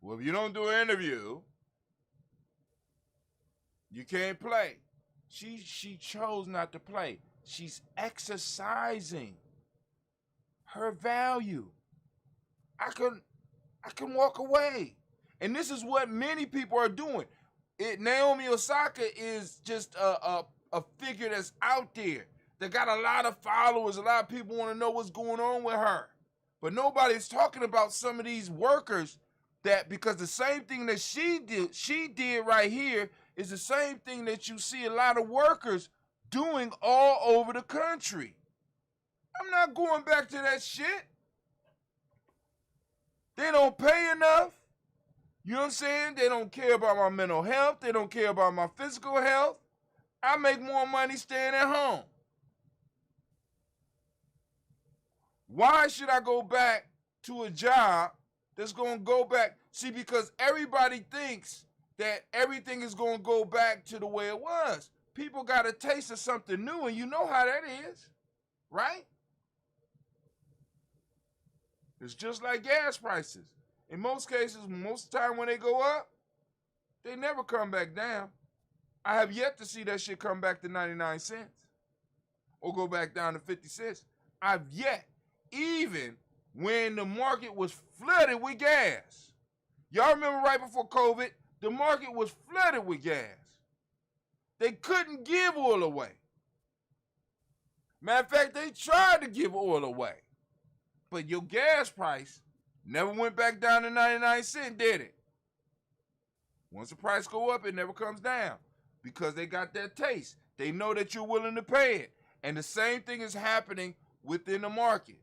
Well, if you don't do an interview, you can't play. She chose not to play. She's exercising her value. I can walk away. And this is what many people are doing. Naomi Osaka is just a figure that's out there, that got a lot of followers. A lot of people want to know what's going on with her. But nobody's talking about some of these workers that, because the same thing that she did right here is the same thing that you see a lot of workers doing all over the country. I'm not going back to that shit. They don't pay enough. You know what I'm saying? They don't care about my mental health. They don't care about my physical health. I make more money staying at home. Why should I go back to a job that's going to go back? See, because everybody thinks that everything is going to go back to the way it was. People got a taste of something new, and you know how that is, right? It's just like gas prices. In most cases, most of the time when they go up, they never come back down. I have yet to see that shit come back to 99 cents or go back down to 50 cents. I've yet, even when the market was flooded with gas. Y'all remember right before COVID, the market was flooded with gas. They couldn't give oil away. Matter of fact, they tried to give oil away. But your gas price never went back down to 99 cents, did it? Once the price go up, it never comes down because they got that taste. They know that you're willing to pay it. And the same thing is happening within the market.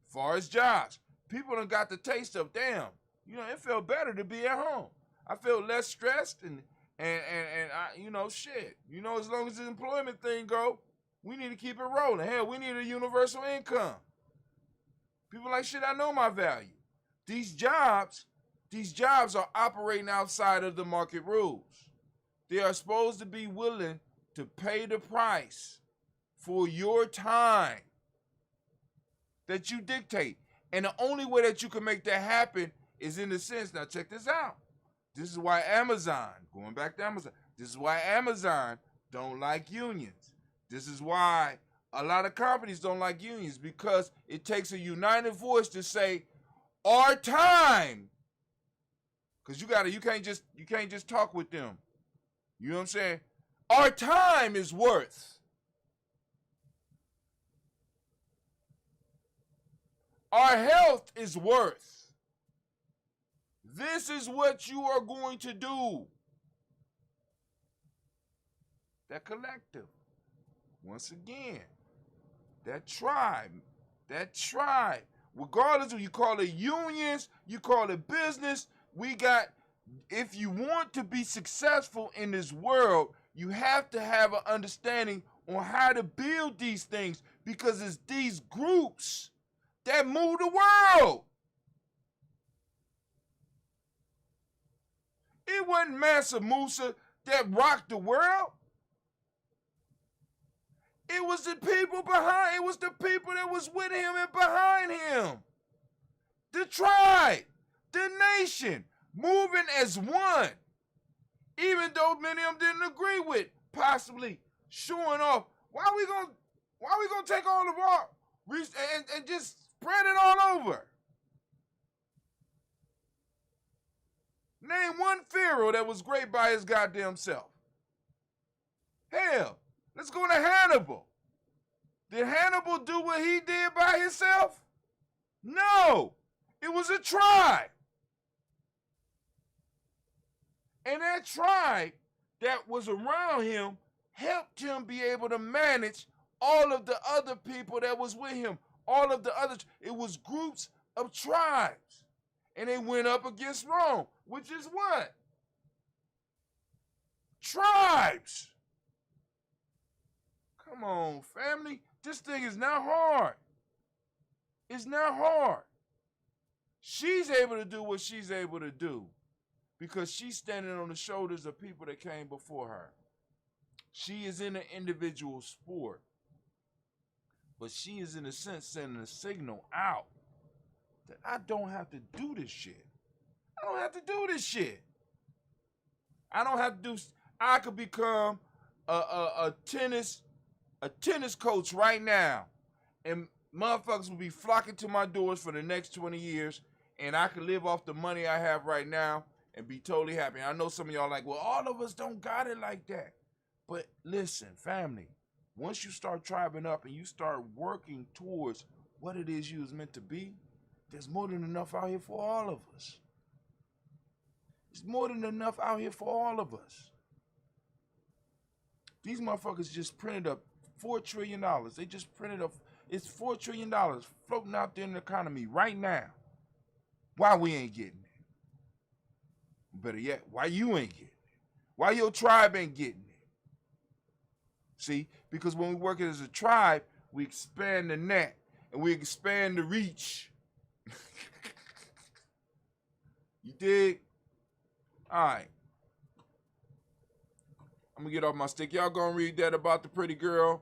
As far as jobs, people done got the taste of, damn, it felt better to be at home. I feel less stressed and I, shit. As long as the employment thing go, we need to keep it rolling. Hell, we need a universal income. People like, shit, I know my value. These jobs are operating outside of the market rules. They are supposed to be willing to pay the price for your time that you dictate. And the only way that you can make that happen is in the sense, now check this out. This is why Amazon, going back to Amazon, this is why Amazon don't like unions. This is why a lot of companies don't like unions, because it takes a united voice to say, our time. Because you can't just talk with them. You know what I'm saying? Our time is worth. Our health is worth. This is what you are going to do. That collective. Once again, that tribe, regardless of you call it unions, you call it business, if you want to be successful in this world, you have to have an understanding on how to build these things, because it's these groups that move the world. It wasn't Mansa Musa that rocked the world. It was the people that was with him and behind him. The tribe, the nation, moving as one. Even though many of them didn't agree with possibly showing off. Why we gonna take all of our and just spread it all over? Name one pharaoh that was great by his goddamn self. Hell, let's go to Hannibal. Did Hannibal do what he did by himself? No. It was a tribe. And that tribe that was around him helped him be able to manage all of the other people that was with him. All of the others. It was groups of tribes. And they went up against Rome, which is what? Tribes. Come on, family. This thing is not hard. It's not hard. She's able to do what she's able to do because she's standing on the shoulders of people that came before her. She is in an individual sport, but she is in a sense sending a signal out that I don't have to do this shit. I don't have to do this shit. I could become a tennis coach right now, and motherfuckers will be flocking to my doors for the next 20 years, and I can live off the money I have right now and be totally happy. I know some of y'all like, well, all of us don't got it like that. But listen, family, once you start tribing up and you start working towards what it is you was meant to be, there's more than enough out here for all of us. There's more than enough out here for all of us. These motherfuckers just printed up $4 trillion. They just printed up, it's $4 trillion floating out there in the economy right now. Why we ain't getting it? Better yet, why you ain't getting it? Why your tribe ain't getting it? See, because when we work as a tribe, we expand the net and we expand the reach. You dig? All right. I'm gonna get off my stick. Y'all gonna read that about the pretty girl,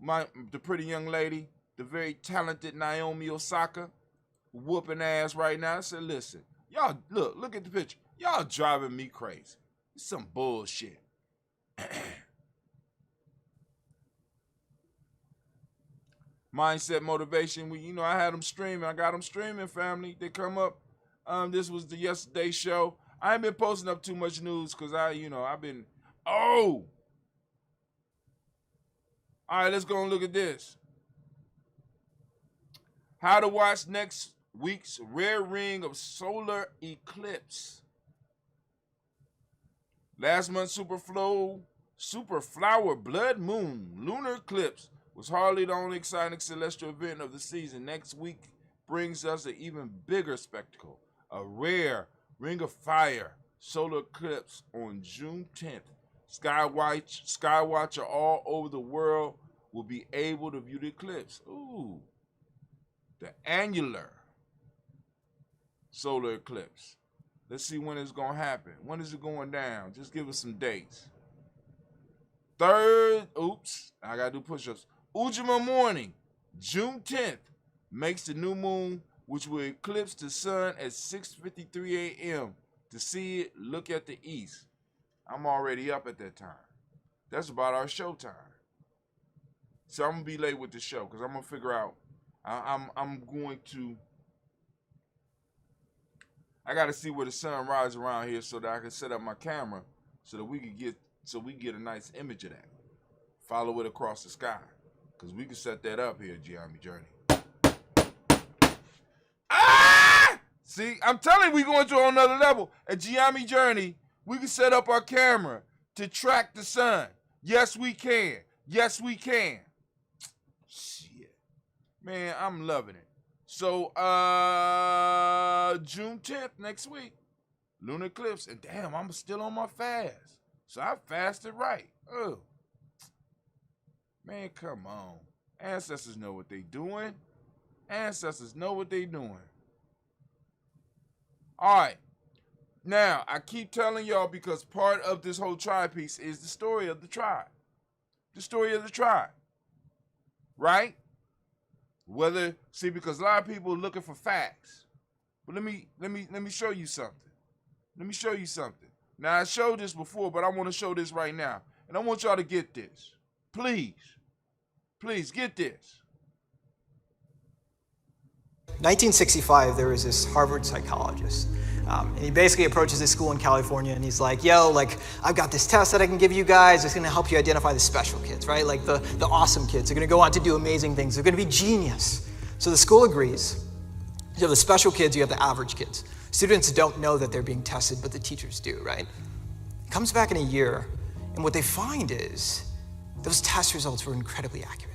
the pretty young lady, the very talented Naomi Osaka, whooping ass right now. I said, listen, y'all look at the picture. Y'all driving me crazy. It's some bullshit. Mindset motivation. I had them streaming. I got them streaming, family. They come up. This was the yesterday show. I ain't been posting up too much news because I've been. Oh! All right, let's go and look at this. How to watch next week's rare ring of solar eclipse. Last month's super flower blood moon lunar eclipse was hardly the only exciting celestial event of the season. Next week brings us an even bigger spectacle, a rare Ring of Fire solar eclipse on June 10th. Skywatcher all over the world will be able to view the eclipse. Ooh, the annular solar eclipse. Let's see when it's going to happen. When is it going down? Just give us some dates. I got to do push-ups. Ujima morning, June 10th, makes the new moon, which will eclipse the sun at 6:53 a.m. To see it, look at the east. I'm already up at that time. That's about our show time. So I'm going to be late with the show because I'm going to figure out, I got to see where the sun rises around here so that I can set up my camera so that we can get a nice image of that. Follow it across the sky because we can set that up here at Gianni Journey. See, I'm telling you, we going to another level. At Gianni Journey, we can set up our camera to track the sun. Yes, we can. Yes, we can. Shit. Man, I'm loving it. So, June 10th, next week, lunar eclipse. And damn, I'm still on my fast. So I fasted right. Oh. Man, come on. Ancestors know what they doing. Ancestors know what they doing. All right. Now, I keep telling y'all because part of this whole tribe piece is the story of the tribe. The story of the tribe. Right? Because a lot of people are looking for facts. But let me show you something. Let me show you something. Now, I showed this before, but I want to show this right now. And I want y'all to get this. Please. Please, get this. 1965, there was this Harvard psychologist. And he basically approaches this school in California and he's like, I've got this test that I can give you guys. It's gonna help you identify the special kids, right? Like the awesome kids. They're gonna go on to do amazing things. They're gonna be genius. So the school agrees. You have the special kids, you have the average kids. Students don't know that they're being tested, but the teachers do, right? It comes back in a year, and what they find is those test results were incredibly accurate.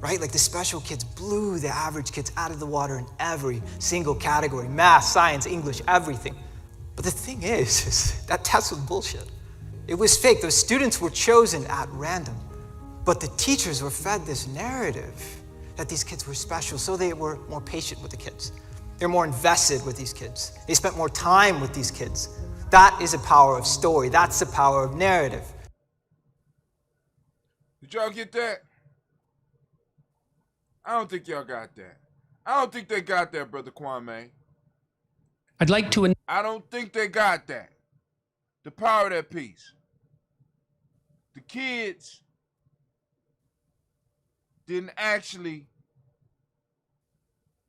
Right? Like the special kids blew the average kids out of the water in every single category, math, science, English, everything. But the thing is that test was bullshit. It was fake. Those students were chosen at random. But the teachers were fed this narrative that these kids were special, so they were more patient with the kids. They're more invested with these kids. They spent more time with these kids. That is the power of story. That's the power of narrative. Did y'all get that? I don't think y'all got that. I don't think they got that, Brother Kwame. I'd like to... I don't think they got that. The power of that piece. The kids didn't actually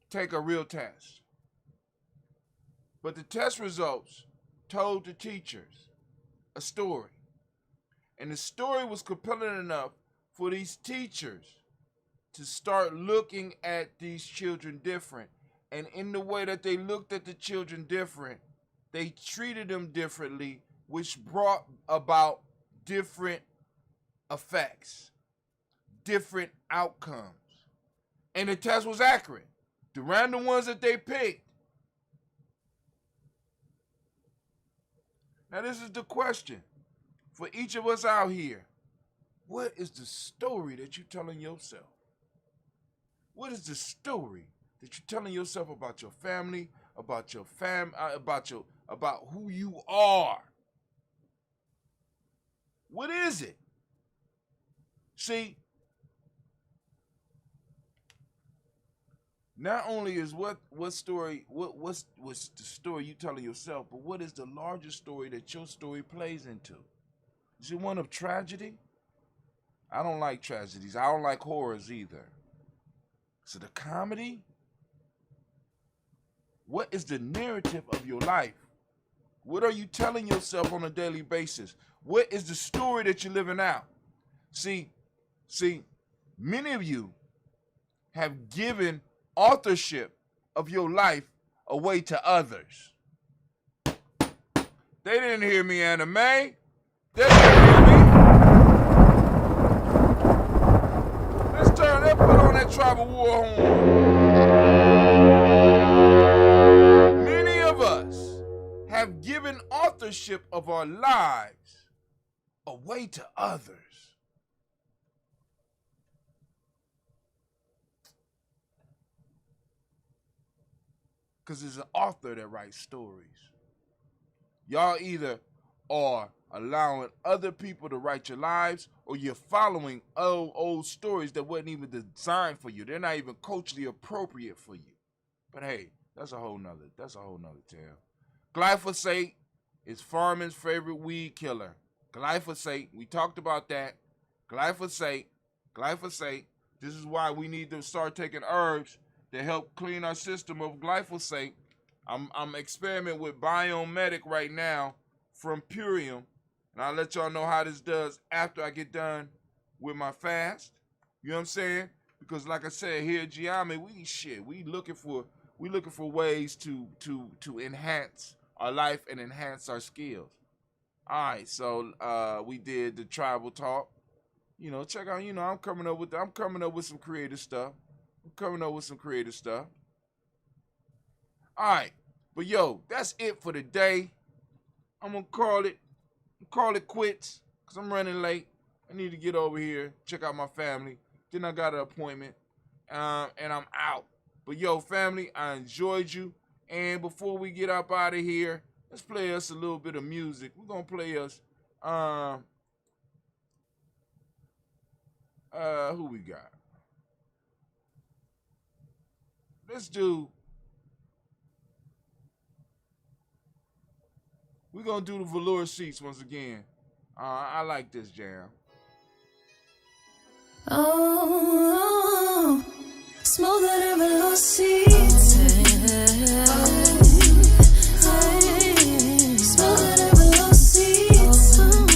take a real test. But the test results told the teachers a story. And the story was compelling enough for these teachers to start looking at these children different. And in the way that they looked at the children different, they treated them differently, which brought about different effects, different outcomes. And the test was accurate. The random ones that they picked. Now this is the question for each of us out here. What is the story that you're telling yourself? What is the story that you're telling yourself about your family, about your about who you are? What is it? See, not only is what's the story you telling yourself, but what is the larger story that your story plays into? Is it one of tragedy? I don't like tragedies. I don't like horrors either. So the comedy? What is the narrative of your life? What are you telling yourself on a daily basis? What is the story that you're living out? See, many of you have given authorship of your life away to others. They didn't hear me, Anime. They didn't hear me. Let's turn Let's put on that tribal war horn. Many of us have given authorship of our lives away to others. Because it's an author that writes stories. Y'all either are allowing other people to write your lives, or you're following old stories that wasn't even designed for you. They're not even culturally appropriate for you. But hey, that's a whole nother tale. Glyphosate is farming's favorite weed killer. Glyphosate, we talked about that. Glyphosate. This is why we need to start taking herbs to help clean our system of glyphosate. I'm experimenting with Biomedic right now from Purium, and I'll let y'all know how this does after I get done with my fast. You know what I'm saying? Because like I said, here at GNJMedia, we looking for ways to enhance our life and enhance our skills. All right, so we did the tribal talk. You know, check out. You know, I'm coming up with some creative stuff. All right, but yo, that's it for today. I'm gonna call it quits because I'm running late. I need to get over here, check out my family. Then I got an appointment, and I'm out. But yo, family, I enjoyed you. And before we get up out of here, let's play us a little bit of music. We're gonna play us who we got? We're gonna do the velour seats once again. I like this jam. Oh, smoother than velour seats. Smoother than velour seats. Smoother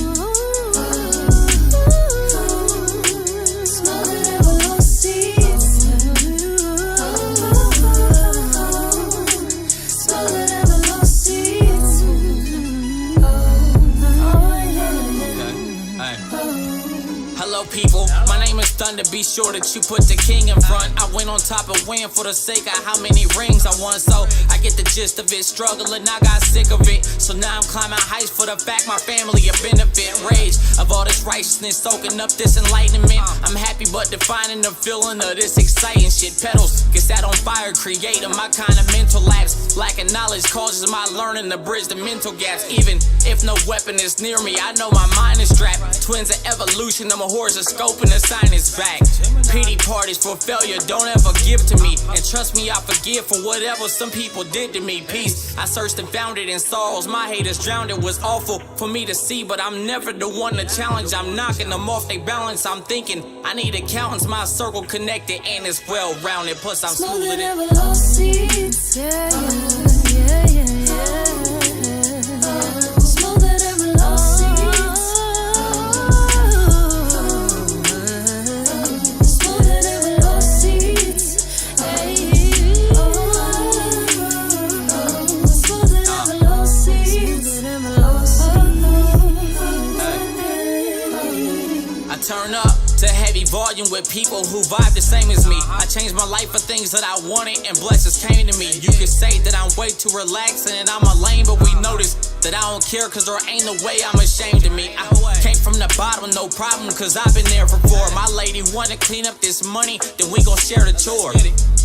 than velour seats. Smoother than velour seats. Hello people, my name is Thunder, be sure that you put the king in front. I went on top and win for the sake of how many rings I won. So I get the gist of it, struggling, I got sick of it. So now I'm climbing heights for the fact my family a benefit. Rage of all this righteousness, soaking up this enlightenment. I'm happy but defining the feeling of this exciting shit. Pedals, get that on fire, creating my kind of mental lapse. Lacking knowledge causes my learning to bridge the mental gaps. Even if no weapon is near me, I know my mind is strapped. Twins of evolution, I'm a horse, a scope and a sign is back. Pity parties for failure, don't ever give to me. And trust me, I forgive for whatever some people did to me. Peace, I searched and found it in sorrows. My haters drowned, it was awful for me to see. But I'm never the one to challenge, I'm knocking them off they balance. I'm thinking, I need accountants, my circle connected and it's well rounded. Plus I'm smoother than velour seats. Yeah. Smoother than velour seats. Smoother than velour seats. Smoother than velour seats. I turn up to heavy volume with people who vibe the same as me. I changed my life for things that I wanted and blessings came to me. You could say that I'm way too relaxed and I'm a lame, but we notice that I don't care cause there ain't no way I'm ashamed of me. I came from the bottom, no problem, cause I've been there before. My lady wanna clean up this money, then we gon' share the chore.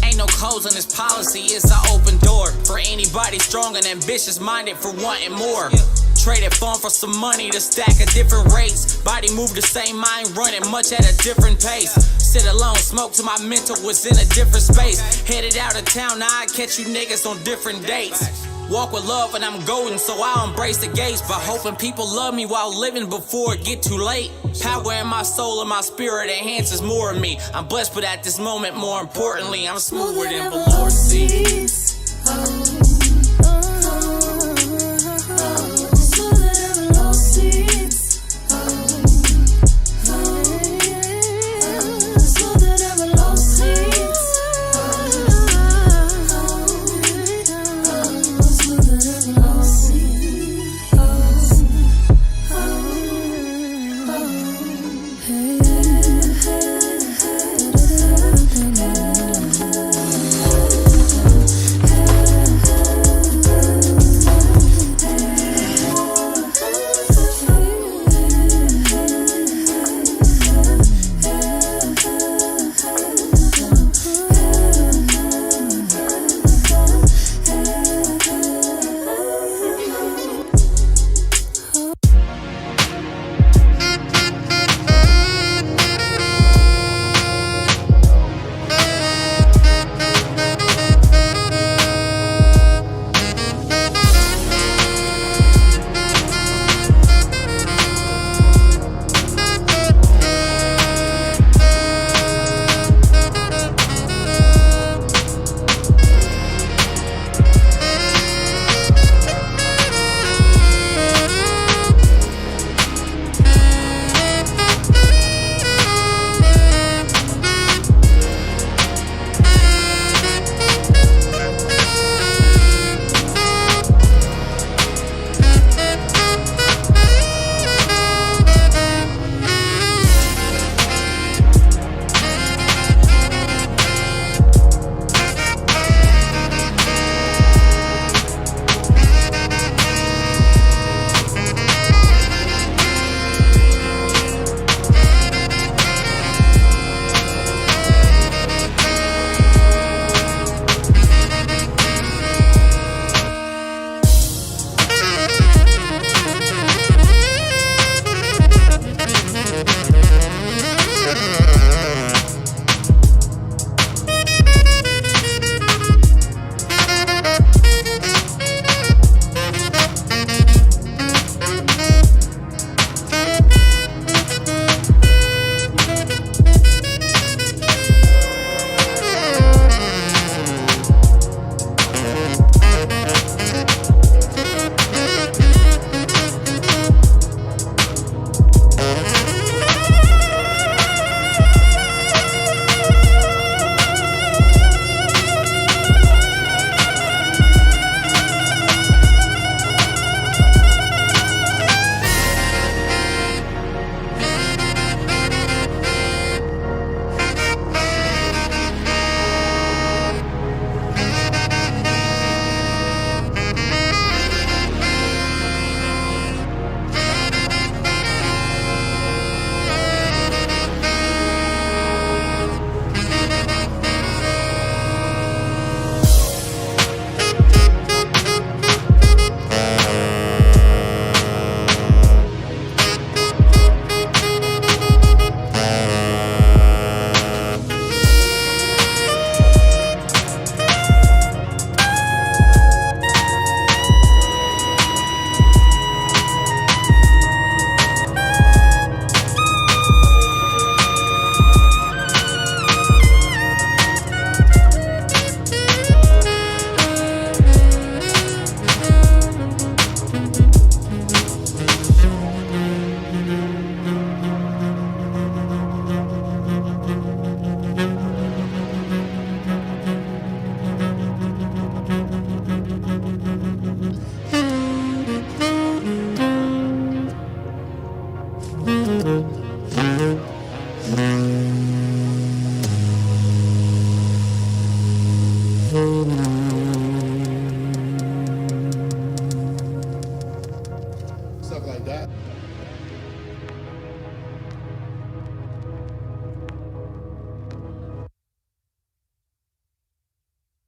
Ain't no codes on this policy, it's an open door for anybody strong and ambitious minded for wanting more. Traded fun for some money to stack at different rates. Body move the same, mind running much at a different pace. Sit alone, smoke till my mental was in a different space. Headed out of town, now I catch you niggas on different dates. Walk with love and I'm golden, so I'll embrace the gates. But hoping people love me while living before it get too late. Power in my soul and my spirit enhances more of me. I'm blessed, but at this moment, more importantly, I'm smoother than velour seats.